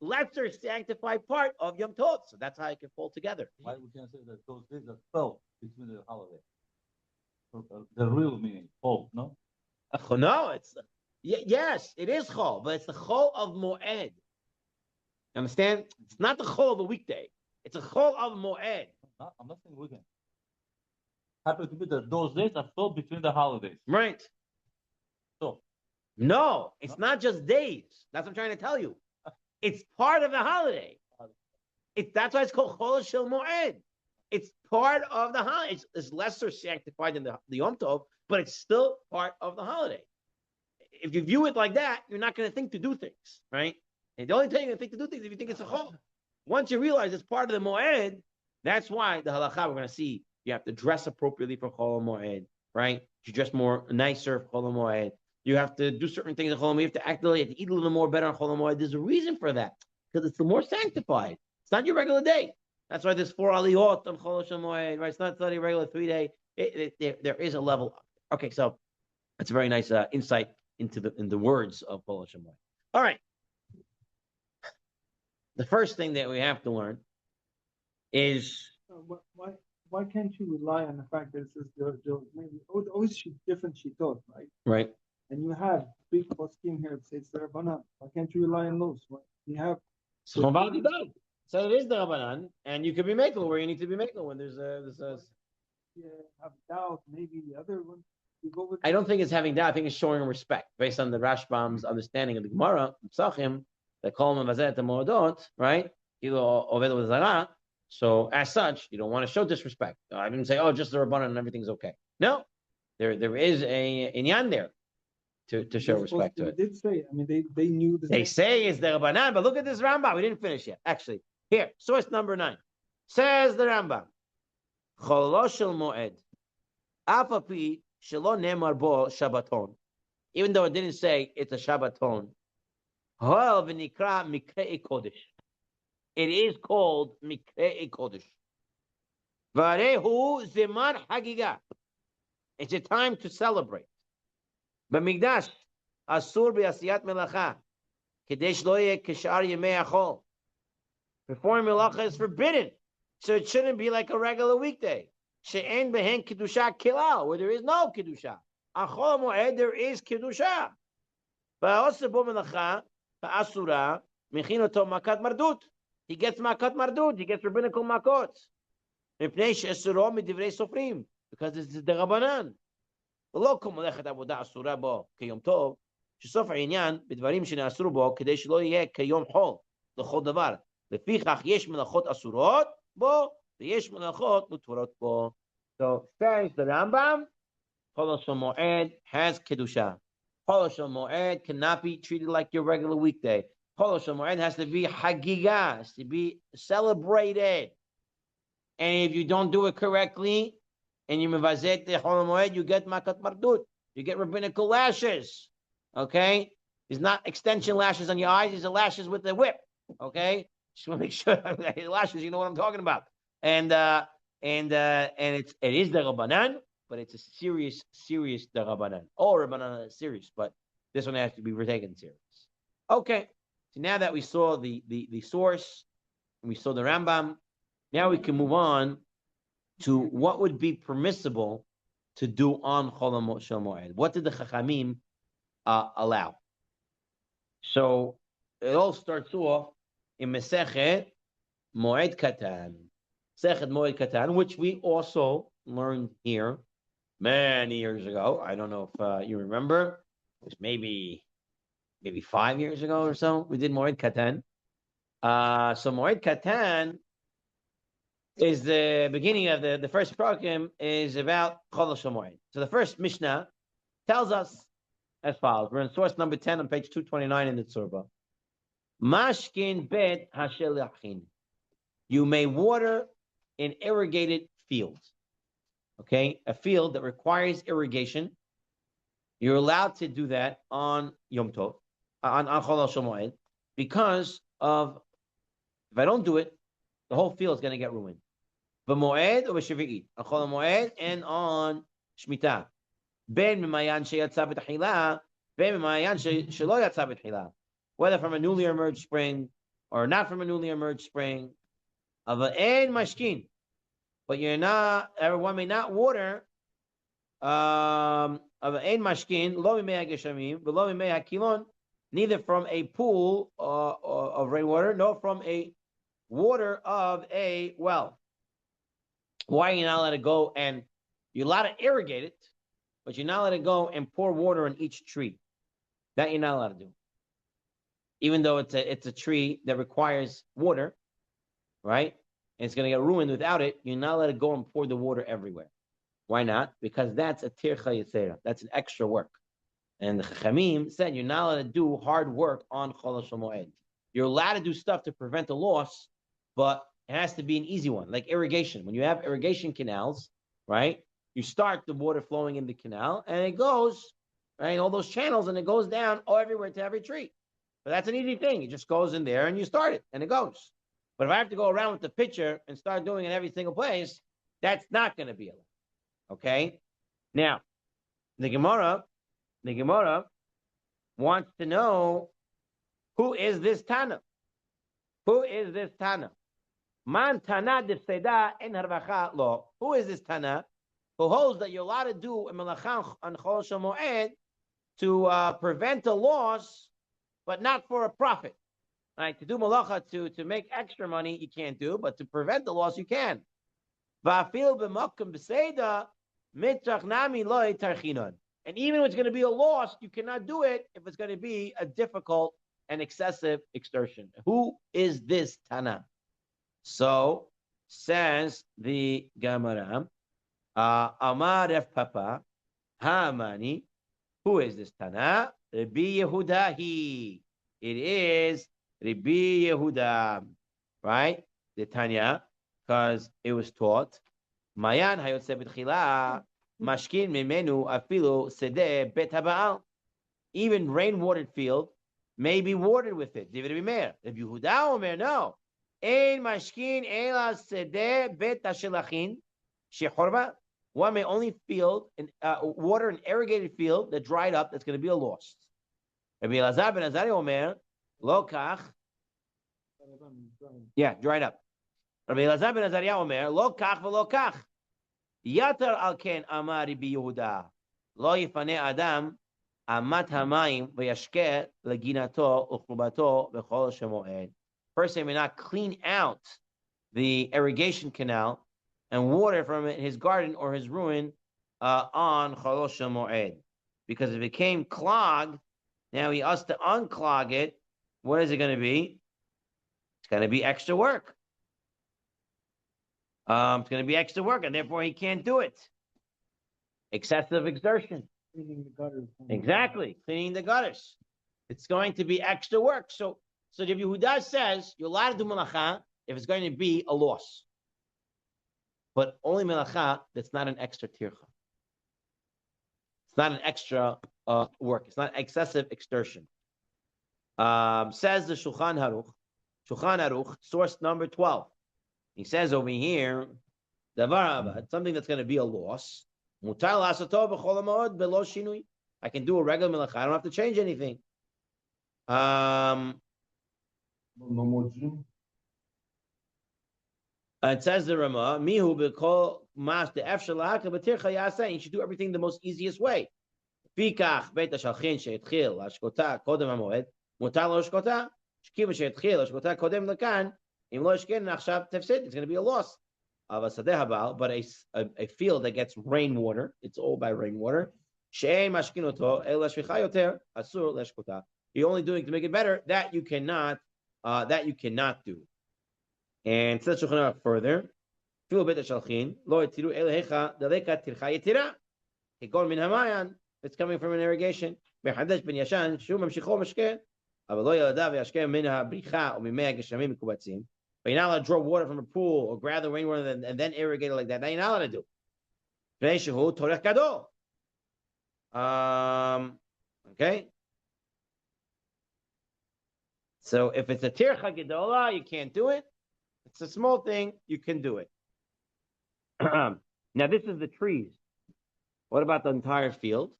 lesser sanctified part of Yom Tov. So that's how it can fall together. Why we can say that those days are fell between the holidays? The real meaning, oh, no? No, it's yes, it is Chol, but it's the Chol of Moed. Understand? It's not the Chol of the weekday. It's a Chol of Moed. I'm not saying weekend. Happen to be that those days are fell between the holidays. Right. So no, it's not just days. That's what I'm trying to tell you. It's part of the holiday. That's why it's called Chol Shel Moed. It's part of the holiday. It's lesser sanctified than the Yom Tov, but it's still part of the holiday. If you view it like that, you're not going to think to do things, right? And the only time you're going to think to do things is if you think it's a Chol. Once you realize it's part of the Moed, that's why the halacha we're going to see, you have to dress appropriately for Chol Moed, right? You dress more nicer for Chol Moed. You have to do certain things at Chol Moed. You have to act, you have to eat a little more better on Chol Moed. There's a reason for that, because it's the more sanctified. It's not your regular day. That's why there's 4 aliyot on Chol Moed, right? It's not a regular 3-day. There is a level. Okay, so that's a very nice insight into the words of Chol Moed. All right. The first thing that we have to learn is why can't you rely on the fact that it says maybe always different shittot, right? right. And you have big poskim here that says Rabbanan. Why can't you rely on those? You have So it is the Rabbanan, and you could be makel where you need to be makel when there's have doubt, maybe the other one. You go with. I don't think it's having doubt. I think it's showing respect based on the Rashbam's understanding of the Gemara, Psachim, that call him Vazet Modot, right? So as such, you don't want to show disrespect. I didn't say, oh, just the Rabbanan and everything's okay. No, there is a inyan there to show respect to it. They did say, I mean, they knew this. They say it's the Rabbanan, but look at this Rambam. We didn't finish yet. Actually, here, source number 9 says the Rambam, Chol Shel Moed, Afapi Shelo Nemar Bo Shabbaton, even though it didn't say it's a Shabbaton. Hol v'nikra Mikrei Kodesh. It is called Mikrei Kodesh. Varehu Zeman Hagiga. It's a time to celebrate. B'migdash asur b'asiyat melacha kadesh lo yeh k'shar yemei achol. Performing melacha is forbidden, so it shouldn't be like a regular weekday. She'en behen kedusha kilal, where there is no kedusha. Achol moed there is kedusha. Va'oseh bo melacha ba'asura mechin oto makat mardut. He gets makat mardut. He gets rabbinical makot. Mipnei she'esuro midivrei sofrim, because this is the Rabbanan. ולא כל מלאכת עבודה אסורה בו כיום טוב, שסוף העניין בדברים שנאסרו בו כדי שלא יהיה כיום חול לכל דבר. לפיכך יש מלאכות אסורות בו ויש מלאכות מותרות בו. So says the Rambam, Chol Shel Moed has kedusha. Chol Shel Moed cannot be treated like your regular weekday. Chol Shel Moed has to be hagiga, has to be celebrated. And if you don't do it correctly, and you mevazet the Chol Moed, you get makat mardut. You get rabbinical lashes. Okay? It's not extension lashes on your eyes. These are lashes with the whip. Okay? Just want to make sure lashes, you know what I'm talking about. And it is the Rabbanan, but it's a serious the Rabbanan. All Rabbanan is serious, but this one has to be taken serious. Okay. So now that we saw the source, and we saw the Rambam, now we can move on to what would be permissible to do on Chol Shel Moed. What did the Chachamim allow? So it all starts off in Mesechet Moed Katan. Mesechet Moed Katan, which we also learned here many years ago. I don't know if you remember. It was maybe 5 years ago or so. We did Moed Katan. So Moed Katan is the beginning of the first program is about Chol HaMoed. So the first Mishnah tells us as follows. We're in source number 10 on page 229 in the Tzurba. Mashkin bet hashelachin. You may water in irrigated fields. Okay, a field that requires irrigation. You're allowed to do that on Yom Tov, on Chol HaMoed, because of if I don't do it, the whole field is going to get ruined. B'moed or b'shavi'it, on Chol HaMoed and on Shemitah. Ben mimayan sheyatza b'tachila, ben mimayan shelo yatza b'tachila. Whether from a newly emerged spring or not from a newly emerged spring, of an mashkin, but you're not. Everyone may not water. Of an mashkin, lo mimei hageshamim, v'lo mimei hakilon, neither from a pool of rainwater, nor from a water of a well. Why are you not allowed to go and you're allowed to irrigate it, but you're not allowed to go and pour water on each tree? That you're not allowed to do. Even though it's a tree that requires water, right? And it's going to get ruined without it, you're not allowed to go and pour the water everywhere. Why not? Because that's a tircha yisera. That's an extra work. And the Chachamim said you're not allowed to do hard work on Chol HaMoed. You're allowed to do stuff to prevent a loss, but it has to be an easy one, like irrigation. When you have irrigation canals, right? You start the water flowing in the canal, and it goes, right, all those channels, and it goes down everywhere to every tree. But that's an easy thing. It just goes in there, and you start it, and it goes. But if I have to go around with the pitcher and start doing it in every single place, that's not going to be allowed. Okay? Now, the Gemara wants to know, who is this Tana? Who is this Tana? Man Tana d'fseda en harvacha lo. Who is this Tana who holds that you're allowed to do a melachah on Chol HaMoed to prevent a loss, but not for a profit? Right? To do malacha to make extra money, you can't do, but to prevent the loss, you can. Va'afil b'makom b'seida mitzach nami loy tarchinon. And even if it's going to be a loss, you cannot do it if it's going to be a difficult and excessive exertion. Who is this Tana? So says the Gemara, Amar Ref Papa, HaMani. Who is this Tana? Rabbi Yehuda. It is Rabbi Yehuda, right? The Tanya, because it was taught. Mayan hayotze b'tchila mashkin mimenu afilu sedeh bet habaal. Even rain-watered field may be watered with it. David Rabbi Yehuda Omer, no. Ein mashkin ela sedeh bet hashelachin shechorba. One may only water an irrigated field that dried up. That's going to be a loss. Rabbi Elazar ben Azariah Omer, lo kach. Yeah, dried up. Rabbi Elazar ben Azariah Omer, lo kach v'lo kach. Yatar al ken amar Rabbi Yehuda, lo yifane adam amat hamayim v'yashke leginato u'chlubato v'chol HaMoed. Person may not clean out the irrigation canal and water from his garden or his ruin on Chol HaMoed, because if it became clogged, now he has to unclog it. What is it going to be? It's going to be extra work. It's going to be extra work, and therefore he can't do it. Excessive exertion. Cleaning the gutters. Exactly, cleaning the gutters. It's going to be extra work. So Rabbi Yehuda says you're allowed to do melacha if it's going to be a loss, but only melacha that's not an extra tircha. It's not an extra work. It's not excessive exertion. Says the Shulchan Aruch, source number 12. He says over here, something that's going to be a loss. I can do a regular melacha. I don't have to change anything. It says the Rama, Mihu b'kol mas de'efshalaka b'tircha yaseh. You should do everything the most easiest way. Fikach beit hashalchin she'etchil hashkota kodem hamoed mutar lo hashkota shkiva she'etchil hashkota kodem lekan im lo yishken nachshav tefsid. It's going to be a loss of a sadeh habal, but a field that gets rainwater. It's all by rainwater. She'ein mashkinoto el hashvicha yoter asur leshkota. You're only doing to make it better. That you cannot do. And says Shulchan Aruch further, אפילו בית השלחין, לא יתירו אלהיך דלקה טרחה יתירה. כגון מן המעיין, it's coming from an irrigation. מחדש בן ישן, שהוא ממשיכו משקה, אבל לא ילדיו וישקה מן הבריחה או ממי הגשמים מקובצים. But you're not allowed to draw water from a pool or grab the rainwater and then irrigate it like that. Now you're not allowed to do. מפני שהוא תורך גדול. Okay. So if it's a tircha gedola, you can't do it. It's a small thing, you can do it. Now this is the trees. What about the entire field?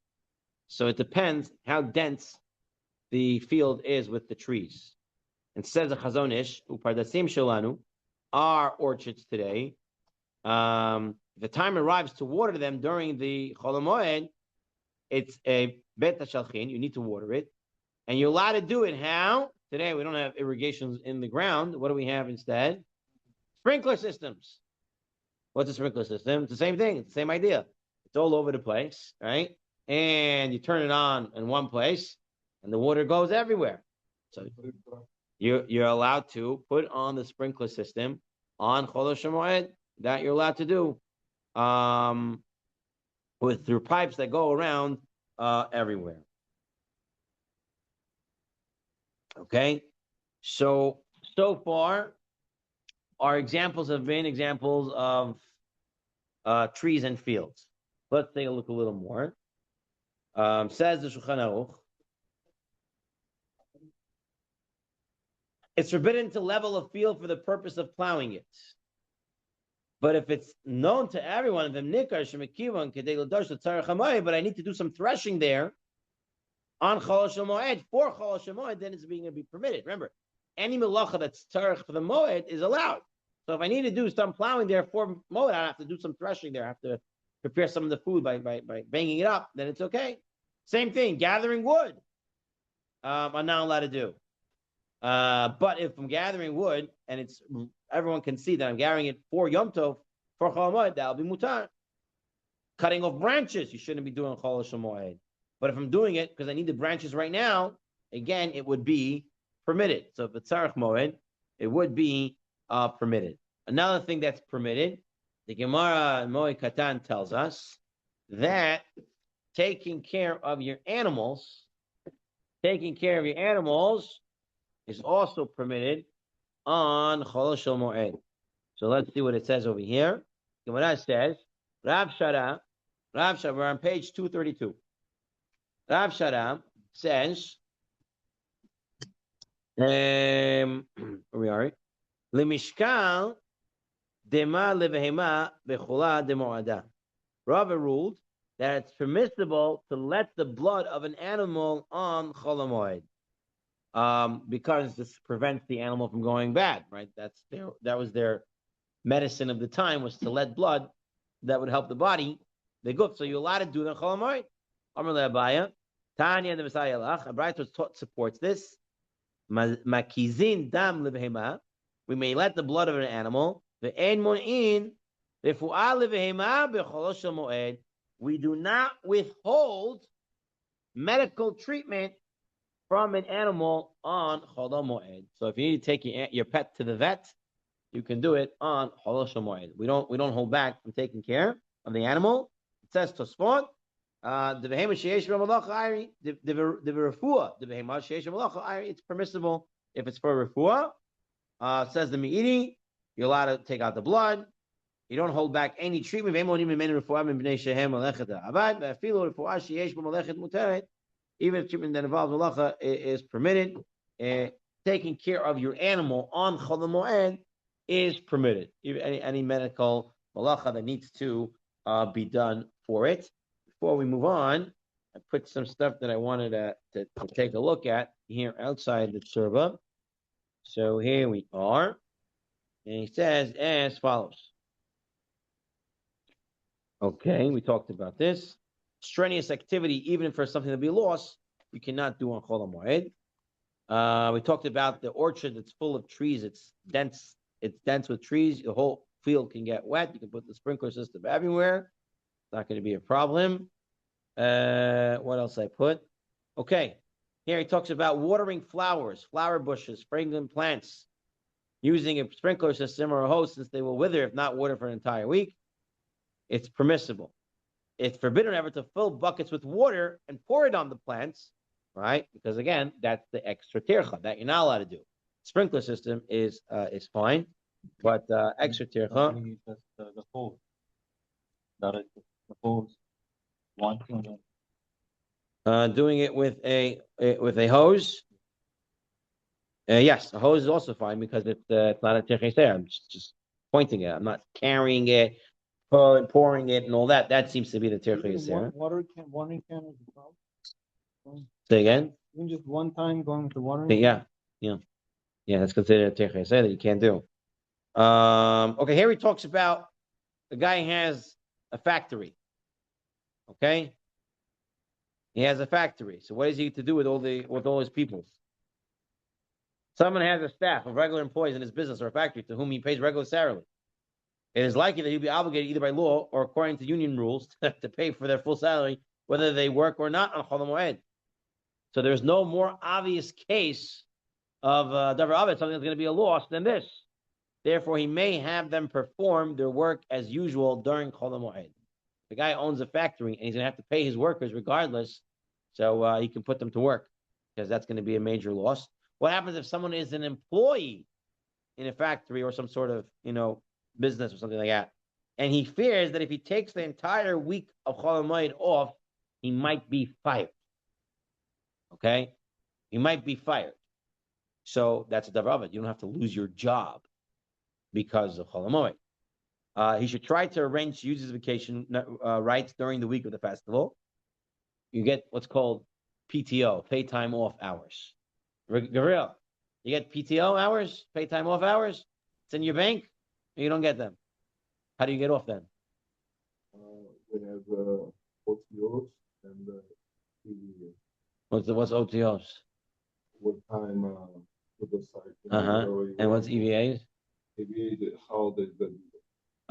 So it depends how dense the field is with the trees. And says the Chazon Ish, upardasim shelanu, our orchards today, the time arrives to water them during the Chol HaMoed, it's a bet shalchin, you need to water it. And you're allowed to do it how? Today we don't have irrigations in the ground. What do we have instead? Sprinkler systems. What's a sprinkler system? It's the same thing. It's the same idea. It's all over the place, right? And you turn it on in one place, and the water goes everywhere. So you're allowed to put on the sprinkler system on Chol HaMoed. That you're allowed to do, through pipes that go around everywhere. Okay, so far, our examples have been examples of trees and fields. Let's take a look a little more. Says the Shulchan Aruch, it's forbidden to level a field for the purpose of plowing it. But if it's known to everyone, but I need to do some threshing there on Chol HaMoed, for Chol HaMoed, then it's being to be permitted. Remember, any melacha that's tzarech for the moed is allowed. So if I need to do some plowing there for moed, I have to do some threshing there. I have to prepare some of the food by banging it up. Then it's okay. Same thing, gathering wood. I'm not allowed to do. But if I'm gathering wood and it's everyone can see that I'm gathering it for Yom Tov, for Chol HaMoed, that'll be mutar. Cutting off branches, you shouldn't be doing Chol HaMoed. But if I'm doing it because I need the branches right now, again, it would be permitted. So if it's Tzarech Moed, it would be permitted. Another thing that's permitted, the Gemara Moed Katan tells us that taking care of your animals is also permitted on Chol HaMoed. So let's see what it says over here. Gemara says, Rav Shara, we're on page 232. Rav Shara says, where we are, Lemishkal dema levehema bechula demoada. Rava ruled that it's permissible to let the blood of an animal on Chol HaMoed, because this prevents the animal from going bad, right? That was their medicine of the time, was to let blood that would help the body. So you're allowed to do it on Chol HaMoed. Amar le'Abaya, Tanya the Messiah Lach, a Braita supports this. Makizin dam lebehema. We may let the blood of an animal. Ve'en mon'in refuah lebehema bechol HaMoed. We do not withhold medical treatment from an animal on Chol HaMoed. So if you need to take your pet to the vet, you can do it on Chol HaMoed. We don't hold back from taking care of the animal. It says Tosfot, it's permissible if it's for refuah. Says the Meiri, you're allowed to take out the blood. You don't hold back any treatment. Even if treatment that involves malacha is permitted, taking care of your animal on Chol HaMoed is permitted. Any medical malacha that needs to be done for it. Before we move on, I put some stuff that I wanted to take a look at here outside the Tzurba. So here we are. And he says as follows. Okay, we talked about this. Strenuous activity, even for something to be lost, you cannot do on Chol HaMoed. We talked about the orchard that's full of trees. It's dense with trees. The whole field can get wet. You can put the sprinkler system everywhere. It's not going to be a problem. What else I put? Okay, here he talks about watering flowers, flower bushes, fragrant plants. using a sprinkler system or a hose, since they will wither if not water for an entire week, it's permissible. It's forbidden ever to fill buckets with water and pour it on the plants, right? Because again, that's the extra tircha that you're not allowed to do. Sprinkler system is fine, but extra tircha. We just the hose. Direct the hose. One thing. Doing it with a hose. Yes, a hose is also fine because it's not a tircha. I'm just pointing it. I'm not carrying it, pouring it, and all that. That seems to be the tircha. Water can, watering can is a problem. Say again. Even just one time going with the watering Yeah, that's considered a tircha that you can't do. Okay, here he talks about the guy has a factory. Okay, he has a factory. So what is he to do with all his people? Someone has a staff of regular employees in his business or a factory to whom he pays regular salary. It is likely that he'll be obligated either by law or according to union rules to pay for their full salary, whether they work or not on Chol HaMoed. So there's no more obvious case of Davar Aved, something that's going to be a loss than this. Therefore, he may have them perform their work as usual during Chol HaMoed. The guy owns a factory and he's going to have to pay his workers regardless, so he can put them to work because that's going to be a major loss. What happens if someone is an employee in a factory or some sort of, business or something like that, and he fears that if he takes the entire week of Chol HaMoed off, he might be fired. Okay? He might be fired. So that's a davar aved. You don't have to lose your job because of Chol HaMoed. He should try to arrange to use his vacation rights during the week of the festival. You get what's called PTO, pay time off hours. Gabriel, you get PTO hours, pay time off hours? It's in your bank? You don't get them. How do you get off then? We have OTOs and EVA. What's OTOs? What time with the site? And what's EVAs? EVA is the holidays that you do.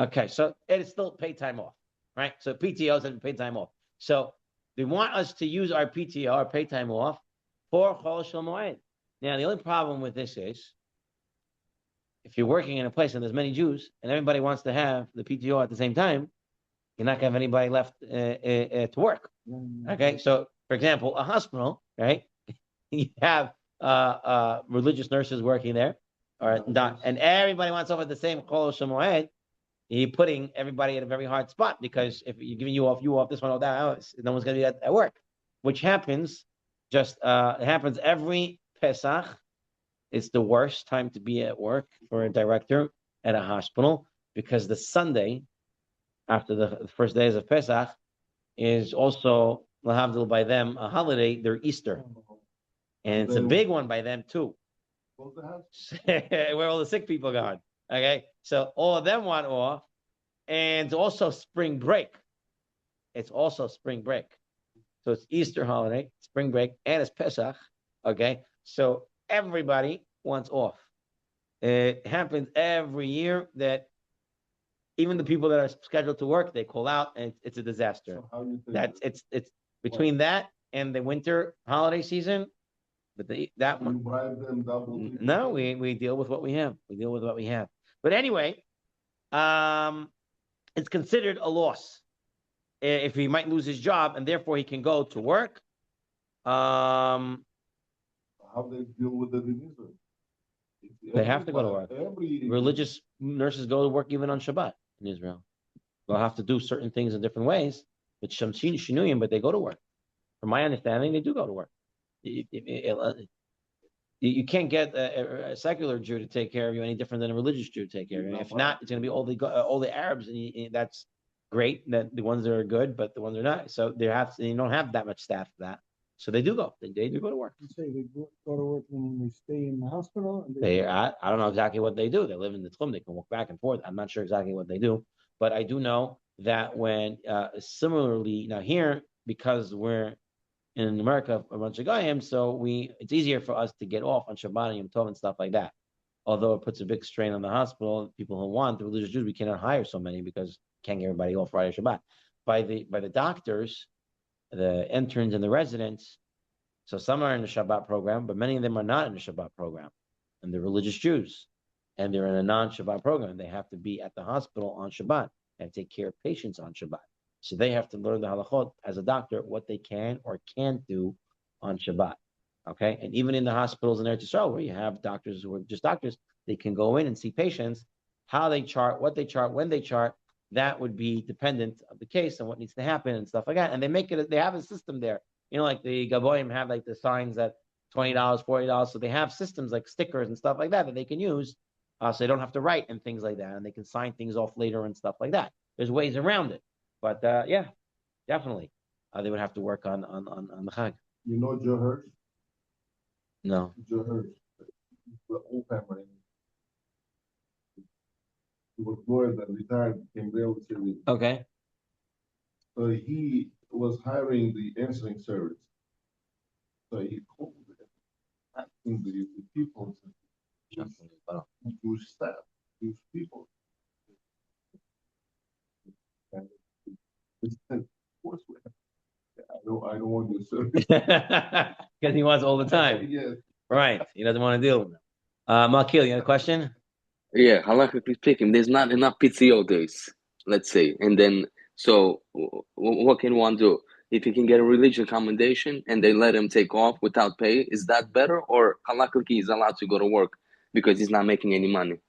Okay, so it is still paid time off, right? So PTOs and paid time off. So they want us to use our PTO, our paid time off, for Chol HaMoed. Now, the only problem with this is, if you're working in a place and there's many Jews and everybody wants to have the PTO at the same time, you're not going to have anybody left to work. Okay, so for example, a hospital, right? You have religious nurses working there, and everybody wants off at the same Chol HaMoed. You're putting everybody at a very hard spot because if you're giving you off, this one, that, no one's going to be at work, which happens. It happens every Pesach. It's the worst time to be at work for a director at a hospital because the Sunday after the first days of Pesach is also, l'havdil, by them a holiday, their Easter. And it's a big one by them too. Where all the sick people gone. Okay, so all of them want off, and it's also spring break. So it's Easter holiday, spring break, and it's Pesach. Okay, so everybody wants off. It happens every year that even the people that are scheduled to work, they call out, and it's a disaster. So It's between that and the winter holiday season. But that one, bribe them double. no, we deal with what we have. But anyway, it's considered a loss if he might lose his job, and therefore he can go to work. How they deal with it in Israel? They have to go to work. Religious nurses go to work even on Shabbat in Israel. They'll have to do certain things in different ways, but they go to work. From my understanding, they do go to work. You can't get a secular Jew to take care of you any different than a religious Jew to take care of you. If not, it's going to be all the Arabs, and that's great. That the ones that are good, but the ones that are not. So you don't have that much staff for that. So they do go. They do go to work. You say they go to work and they stay in the hospital. And I don't know exactly what they do. They live in the Tzurba. They can walk back and forth. I'm not sure exactly what they do, but I do know that when similarly now here, because we're in America a bunch of Goyim, so it's easier for us to get off on Shabbat and Yom Tov and stuff like that. Although it puts a big strain on the hospital, people who want the religious Jews, we cannot hire so many because we can't get everybody off Friday Shabbat. By the doctors, the interns and the residents, so some are in the Shabbat program, but many of them are not in the Shabbat program, and they're religious Jews. and they're in a non-Shabbat program, they have to be at the hospital on Shabbat and take care of patients on Shabbat. So they have to learn the halachot as a doctor, what they can or can't do on Shabbat. Okay. And even in the hospitals in Eretz Yisrael, where you have doctors who are just doctors, they can go in and see patients, how they chart, what they chart, when they chart. That would be dependent of the case and what needs to happen and stuff like that. And they make it, they have a system there. You know, like the Gaboim have like the signs that $20, $40. So they have systems like stickers and stuff like that they can use. So they don't have to write and things like that. And they can sign things off later and stuff like that. There's ways around it. But yeah, definitely. They would have to work on the Chag. You know Joe Hirsch? No. Joe Hirsch. The old family. He was lawyer that retired, became real estate. Okay. So he was hiring the answering service. So he called asking the people to staff these people. And he said, of course we have. I don't want to serve. Because he wants all the time. Yes. Right. He doesn't want to deal with them. Malkil, you have a question? Yeah, halachically speaking, there's not enough PTO days, let's say, and then so what can one do? If he can get a religious accommodation and they let him take off without pay, is that better? Or halachically he's allowed to go to work because he's not making any money?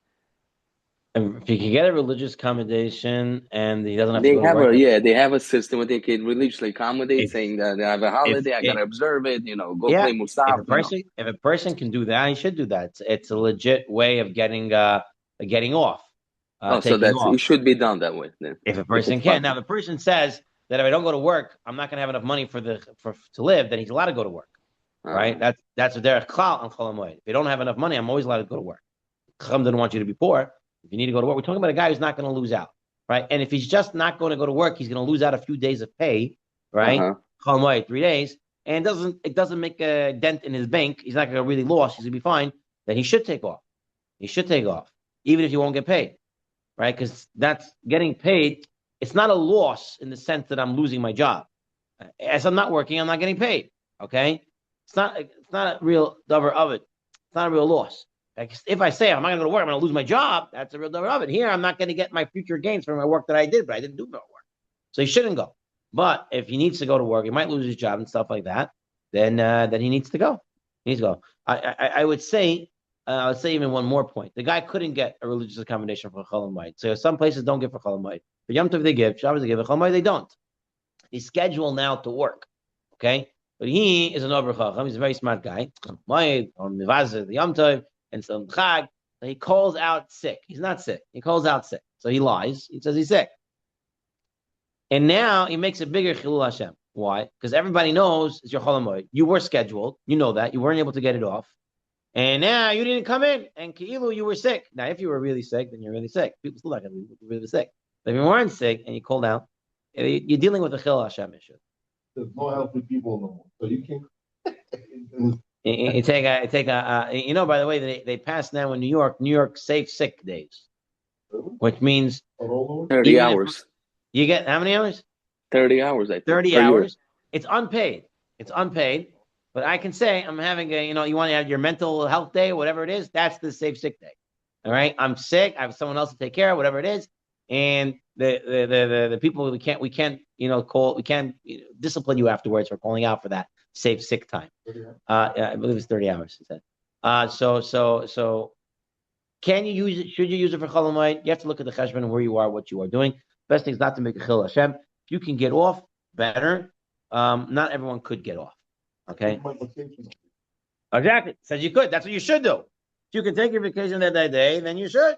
If he can get a religious accommodation and he doesn't have They to go to have work, they have a system where they can religiously accommodate, saying that they have a holiday, I gotta observe it, go play Musaf. if a person can do that, he should do that. It's a legit way of getting off. So it should be done that way then. If a person can. Now, the person says that if I don't go to work, I'm not going to have enough money to live, then he's allowed to go to work. Right? That's what they're on Chol HaMoed. If you don't have enough money, I'm always allowed to go to work. Chacham didn't want you to be poor. If you need to go to work, we're talking about a guy who's not going to lose out. Right? And if he's just not going to go to work, he's going to lose out a few days of pay. Right? Chol HaMoed, 3 days. And it doesn't make a dent in his bank. He's not going to really lose. He's going to be fine. Then he should take off. He should take off, even if he won't get paid. Right? Because that's getting paid. It's not a loss in the sense that I'm losing my job. As I'm not working, I'm not getting paid. Okay? It's not a real dover of it. It's not a real loss. Like if I say I'm not going to go to work, I'm going to lose my job, that's a real dover of it. Here, I'm not going to get my future gains from my work that I did, but I didn't do no work. So he shouldn't go. But if he needs to go to work, he might lose his job and stuff like that. Then he needs to go. He needs to go. I would say even one more point. The guy couldn't get a religious accommodation for Chol HaMoed. So some places don't give for Chol HaMoed. For Yom Tov they give, Shabbos they give, for Chol HaMoed they don't. He's scheduled now to work. Okay? But he is an Ober Chacham. He's a very smart guy. Moed or Mivazeh, the Yom Tov, and some Chag. He calls out sick. He's not sick. He calls out sick. So he lies. He says he's sick. And now he makes a bigger Chilul Hashem. Why? Because everybody knows it's your Chol HaMoed. You were scheduled. You know that. You weren't able to get it off. And now you didn't come in. And Ki'ilu, you were sick. Now, if you were really sick, then you're really sick. People still not going to be really sick. But if you weren't sick and you called out, you're dealing with a Chilul Hashem issue. There's no healthy people no more. So you can... By the way, they passed now in New York safe sick days, which means 30 hours. You get how many hours? 30 hours, I think. 30 hours. It's unpaid. But I can say I'm having you want to have your mental health day, whatever it is, that's the safe sick day. All right. I'm sick. I have someone else to take care of, whatever it is. And the people we can't discipline you afterwards for calling out for that safe sick time. I believe it's 30 hours, he said. So can you use it? Should you use it for Chol HaMoed? You have to look at the cheshbon and where you are, what you are doing. Best thing is not to make a Chil Hashem. If you can get off, better. Not everyone could get off. Okay. Exactly. Says you could. That's what you should do. If you can take your vacation that day, then you should.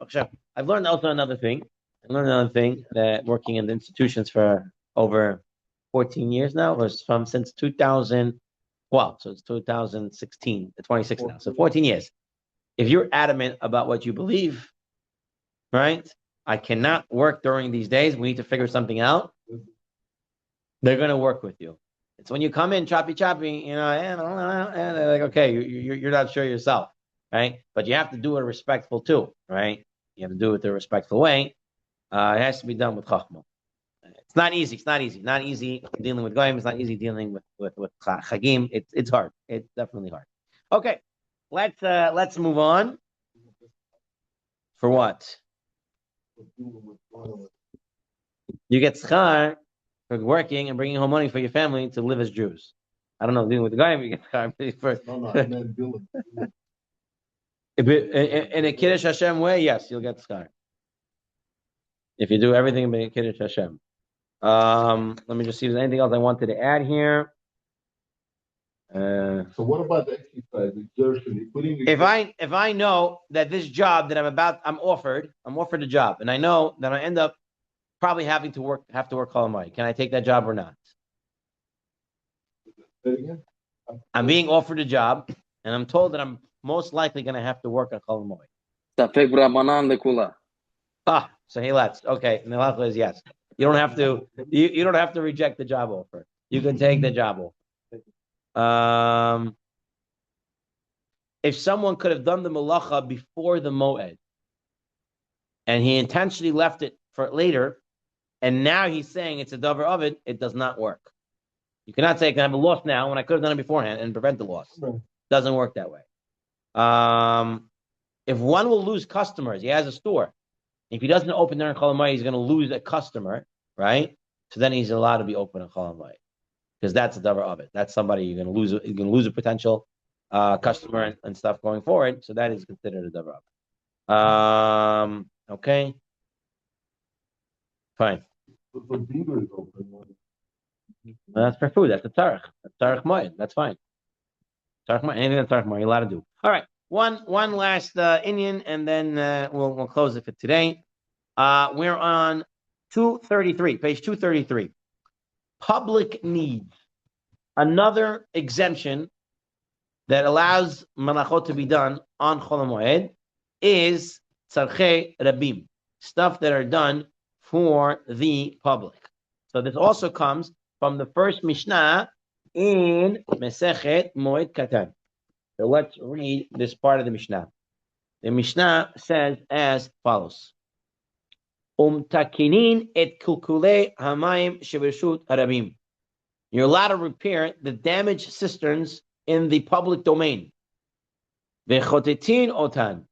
Okay. I've learned also another thing. That working in the institutions for over 14 years now, was since 2000. Well, so it's 2016, 26 now. So 14 years. If you're adamant about what you believe, right? I cannot work during these days. We need to figure something out. They're going to work with you. It's when you come in choppy, and they're like, okay, you're not sure yourself, right? But you have to do it respectful too, right? You have to do it the respectful way. It has to be done with chachma. It's not easy. Not easy dealing with goyim. It's not easy dealing with chagim. It's hard. It's definitely hard. Okay, let's move on. For what? You get schar for working and bringing home money for your family to live as Jews. I don't know, dealing with the guy, you get schar for. No, I meant billing. In a Kiddush Hashem way, yes, you'll get schar. If you do everything in a Kiddush Hashem. Let me just see if there's anything else I wanted to add here. So what about the exercise, exertion? If I know that this job that I'm offered a job, and I know that I end up probably have to work Chol Hamoed, can I take that job or not? I'm being offered a job, and I'm told that I'm most likely going to have to work on Chol Hamoed. Safek Rabbanan lekula. So he lets. Okay, and the halacha is yes. You don't have to. You don't have to reject the job offer. You can take the job offer. If someone could have done the malacha before the moed, and he intentionally left it for later, and now he's saying it's a davar of it does not work. You cannot say I can have a loss now when I could have done it beforehand and prevent the loss. Right. Doesn't work that way. If one will lose customers, he has a store. If he doesn't open there in Chol Hamoed, he's going to lose a customer, right? So then he's allowed to be open in Chol Hamoed because that's a davar of it. That's somebody you're going to lose. You're going to lose a potential customer and stuff going forward. So that is considered a davar of it. Okay, fine. The dealer is open. Well, that's for food. That's a tzarech. That's tzarech moed. That's fine. Tzarech moed. Anything that's tzarech moed, you're allowed to do. All right. One last Inyan, and then we'll close it for today. We're on 233, page 233. Public needs. Another exemption that allows malachot to be done on Chol Hamoed is tzarchei rabim, stuff that are done for the public. So this also comes from the first Mishnah in Mesechet Moed Katan. So let's read this part of the Mishnah. The Mishnah says as follows: Takinin et kulkulei hamayim shebershut harabim. You're allowed to repair the damaged cisterns in the public domain. Vechotetin otan,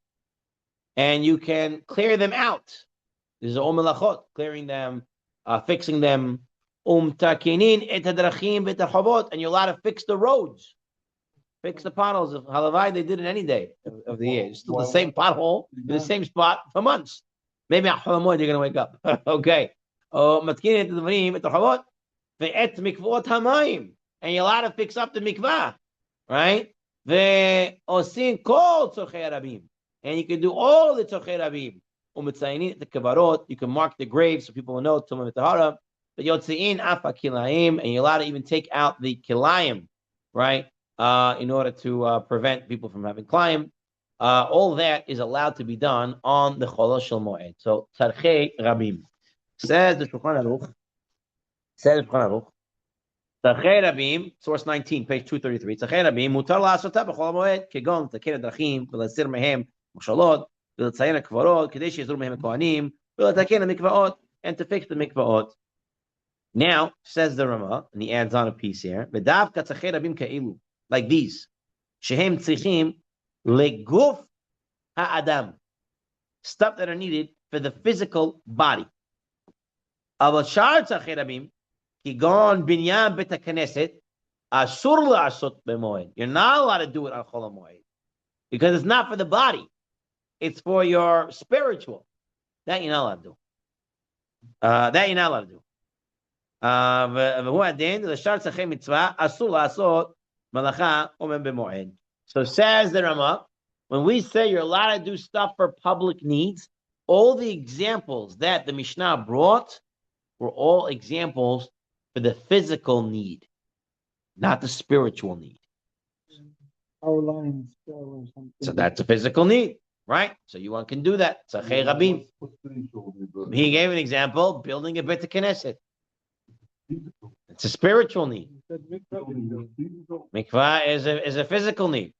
and you can clear them out. This is melachot, clearing them, fixing them. Takinin et hadrachim v'tarchavot, and you're allowed to fix the roads. Fix the potholes. Of Halavai, they did it any day of the year. It's still the same pothole in the same spot for months. Maybe on Chol Hamoed you're going to wake up. Okay. And you're allowed to fix up the mikvah, right? And you can do all the tzorchei rabim. You can mark the graves so people will know. And you're allowed to even take out the kilayim, right? In order to prevent people from having kilayim. All that is allowed to be done on the Chol Hamoed. So tzarchei rabim. Says the Shulchan Aruch. tzarchei rabim, source 19, page 233. tzarchei rabim mutar la'asotah b'chol hamoed kegon לתקן הדרכים ולהסיר מהם מכשלות ולציין הקברות כדי שיעזרו מהם הכהנים ולתקן המקוואות, and to fix the mikvaot. Now, says the Rama, and he adds on a piece here, ודווקא tzarchei rabim כאלו, like these, שהם צריכים לגוף האדם, stuff that are needed for the physical body. אבל שאר tzarchei rabim, כגון בניין בית הכנסת, אסור לעשות במועד. You're not allowed to do it on Chol Hamoed because it's not for the body. It's for your spiritual. That you're not allowed to do. והוא הדין, לשאר צרכי מצווה, אסור לעשות מלאכה אומן במועד. So says the Rama, when we say you're allowed to do stuff for public needs, all the examples that the Mishnah brought were all examples for the physical need, not the spiritual need. Power lines, or something. So that's a physical need, right? So you can do that. Tzarchei rabim. He gave an example, building a Beit Knesset. It's a spiritual need. Mikvah is a physical need.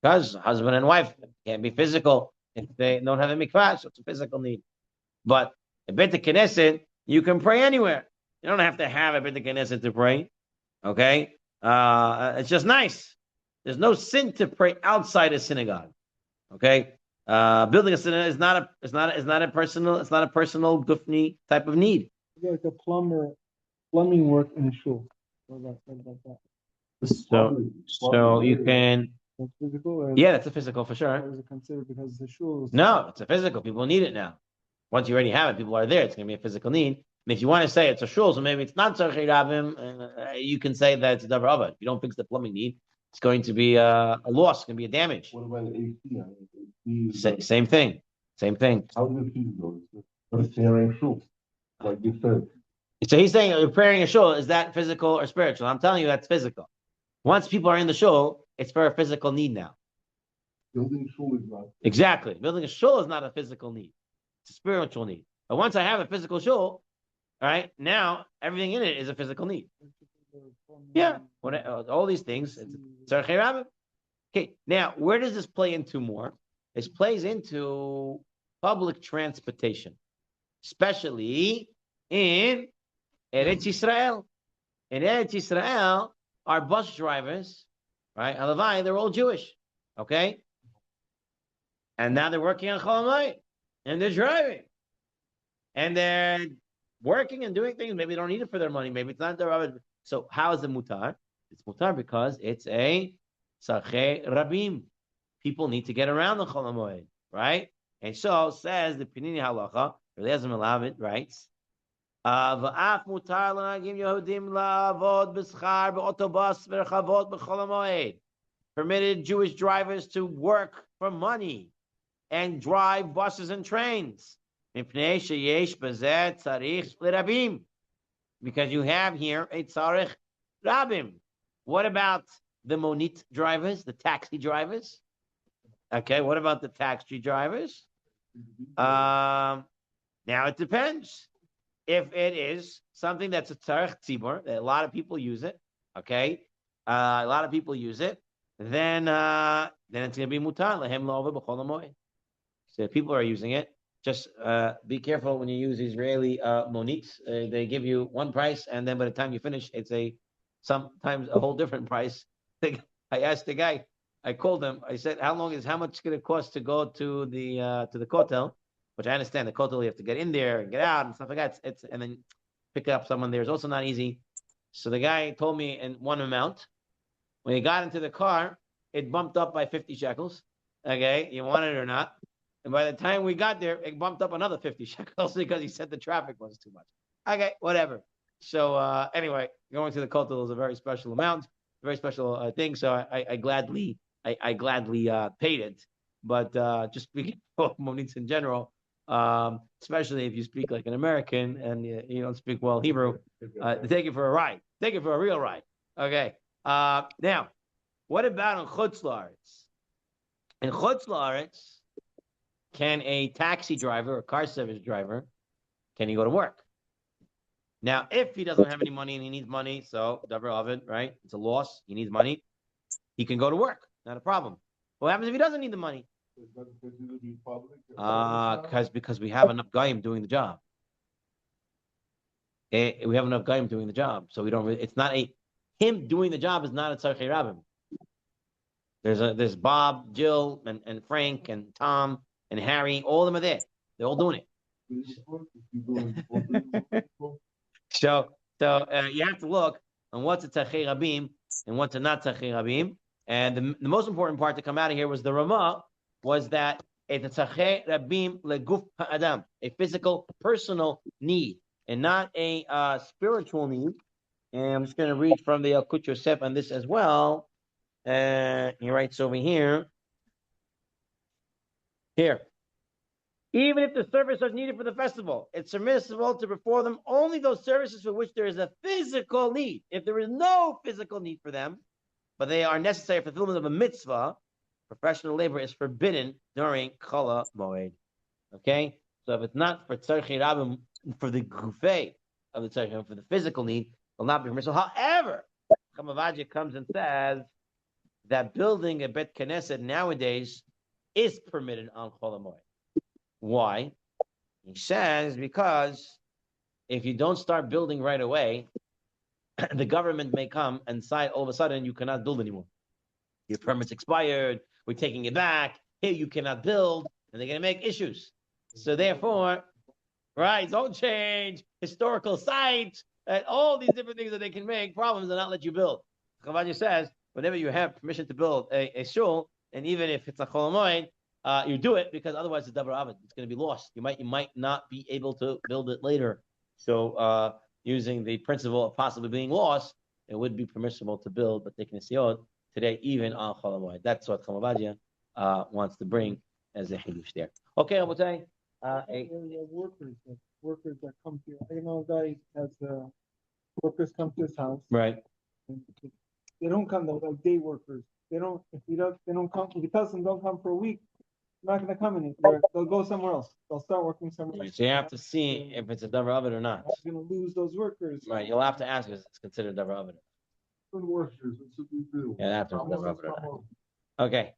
Because husband and wife can't be physical if they don't have a mikvah, so it's a physical need. But a Beit Knesset, you can pray anywhere. You don't have to have a Beit Knesset to pray. Okay? It's just nice. There's no sin to pray outside a synagogue. Okay? Building a sunnah is not a personal gufni type of need. Like a plumbing work in a shul. What about that? So you can, That's physical. yeah, that's a physical for Or sure. is it considered because the shul is No, it's a physical. People need it now. Once you already have it, people are there. It's going to be a physical need. And if you want to say it's a shul, so maybe it's not tzarchei rabim, you can say that it's a davar avad. If you don't fix the plumbing need, it's going to be a loss. It's going to be a damage. What about the AC? Same thing. Same thing. How is it feasible? It's repairing shoes, like you said. So he's saying repairing a shul, is that physical or spiritual? I'm telling you that's physical. Once people are in the shul, it's for a physical need now. Building shul is not. Exactly. Building a shul is not a physical need. It's a spiritual need. But once I have a physical shul, all right, now everything in it is a physical need. Yeah. All these things. It's tzarchei rabim. Okay. Now, where does this play into more? This plays into public transportation, especially in Eretz Yisrael. In Eretz Yisrael, our bus drivers, right? Halavai, they're all Jewish. Okay. And now they're working on Chol HaMoed, and they're driving, and they're working and doing things. Maybe they don't need it for their money. Maybe it's not their rabbi. So how is it mutar? It's mutar because it's a tzarchei rabim. People need to get around the Chol HaMoed, right? And so says the Pinini Halacha, Eliezer Malavit writes, "V'af mutar l'nagim Yehudim la'avod b'schar b'otobus v'rechavot b'Chol HaMoed." Permitted Jewish drivers to work for money and drive buses and trains. Because you have here a tzarich rabim. What about the monit drivers, the taxi drivers? Okay, what about the taxi drivers? Now it depends. If it is something that's a tzarich tzibur, that a lot of people use it, okay, a lot of people use it, then it's going to be mutar lehem la'over b'chol HaMoed. So if people are using it, just be careful when you use Israeli moniques. They give you one price, and then by the time you finish, it's sometimes a whole different price. I asked the guy, I called him, I said, how much is it going to cost to go to the kotel? Which I understand, the kotel, you have to get in there and get out and stuff like that. And then pick up someone there is also not easy. So the guy told me in one amount. When he got into the car, it bumped up by 50 shekels. Okay, you want it or not. And by the time we got there, it bumped up another 50 shekels because he said the traffic was too much. Okay, whatever. So anyway, going to the kotel is a very special amount, very special thing. So I gladly paid it. But just speaking of monites in general, especially if you speak like an American and you don't speak well Hebrew, take it for a ride. Take it for a real ride. Okay. Now, what about in Chutz La'aretz? In Chutz La'aretz, can a taxi driver or car service driver, can he go to work? Now, if he doesn't have any money and he needs money, so davar avad, right? It's a loss. He needs money. He can go to work. Not a problem. What happens if he doesn't need the money? Because we have enough goyim doing the job. We have enough goyim doing the job, so we don't. It's not him doing the job is not a tzarchei rabim. There's Bob, Jill, and Frank, and Tom, and Harry. All of them are there. They're all doing it. So you have to look on what's a tzarchei rabim and what's a not tzarchei rabim. And the most important part to come out of here was the Ramah, was that it's a tzarchei rabim leguf ha'adam, a physical, personal need, and not a spiritual need. And I'm just going to read from the Yalkut Yosef on this as well. He writes over here. Even if the services are needed for the festival, it's permissible to perform them only those services for which there is a physical need. If there is no physical need for them, but they are necessary for fulfillment of a mitzvah, professional labor is forbidden during Chol HaMoed. Okay? So if it's not for tzarchei rabim, for the gufei of the tzarchei, for the physical need, it will not be permissible. However, Chamavadia comes and says that building a Bet Knesset nowadays is permitted on Chol HaMoed. Why? He says because if you don't start building right away, the government may come and decide all of a sudden you cannot build anymore. Your permit's expired. We're taking it back. here you cannot build, and they're going to make issues. So therefore, right, don't change historical sites, and all these different things that they can make problems and not let you build. Chavadia says, whenever you have permission to build a shul, and even if it's a Chol HaMoed, you do it because otherwise it's davar avid. It's going to be lost. You might not be able to build it later. So using the principle of possibly being lost, it would be permissible to build but taking a today, even on Chol HaMoed. That's what Chavadia wants to bring as a hidush there. Okay, I will say. Workers that come to you. I know a guy has workers come to his house. Right. And they don't come though, like day workers. They don't come. If you tell them don't come for a week, they're not going to come anywhere. They'll go somewhere else. They'll start working somewhere else. So you have to see if it's a davar avid or not. You're going to lose those workers. Right. You'll have to ask if it's considered davar avid. Good workers, that's what we do. Yeah, that's what davar avid or not. Okay.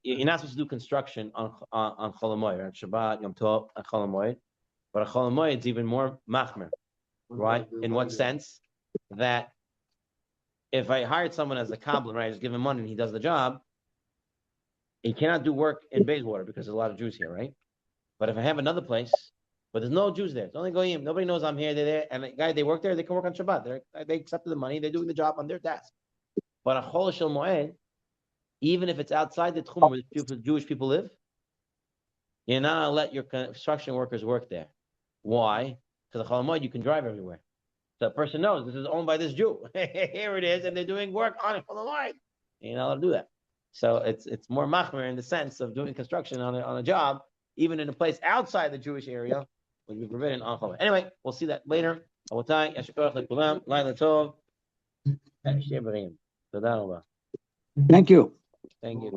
You're not supposed to do construction on Chol HaMoed, on Shabbat, Yom Tov, on Chol HaMoed. But a Chol HaMoed is even more machmer, right? In what sense? That if I hired someone as a cobbler, right, I just give him money and he does the job, he cannot do work in Bayswater because there's a lot of Jews here, right? But if I have another place, but there's no Jews there, it's only goyim, nobody knows I'm here, they're there, and the guy, they work there, they can work on Shabbat. They accepted the money, they're doing the job on their task. But a Chol HaMoed, even if it's outside the tchum where the Jewish people live, you're not going to let your construction workers work there. Why? Because the Chol HaMoed, you can drive everywhere. So the person knows this is owned by this Jew. Here it is, and they're doing work on it. Chol HaMoed. You're not allowed to do that. So it's more machmer in the sense of doing construction on a job, even in a place outside the Jewish area, would be forbidden on Chol HaMoed. Anyway, we'll see that later. Thank you. Thank you.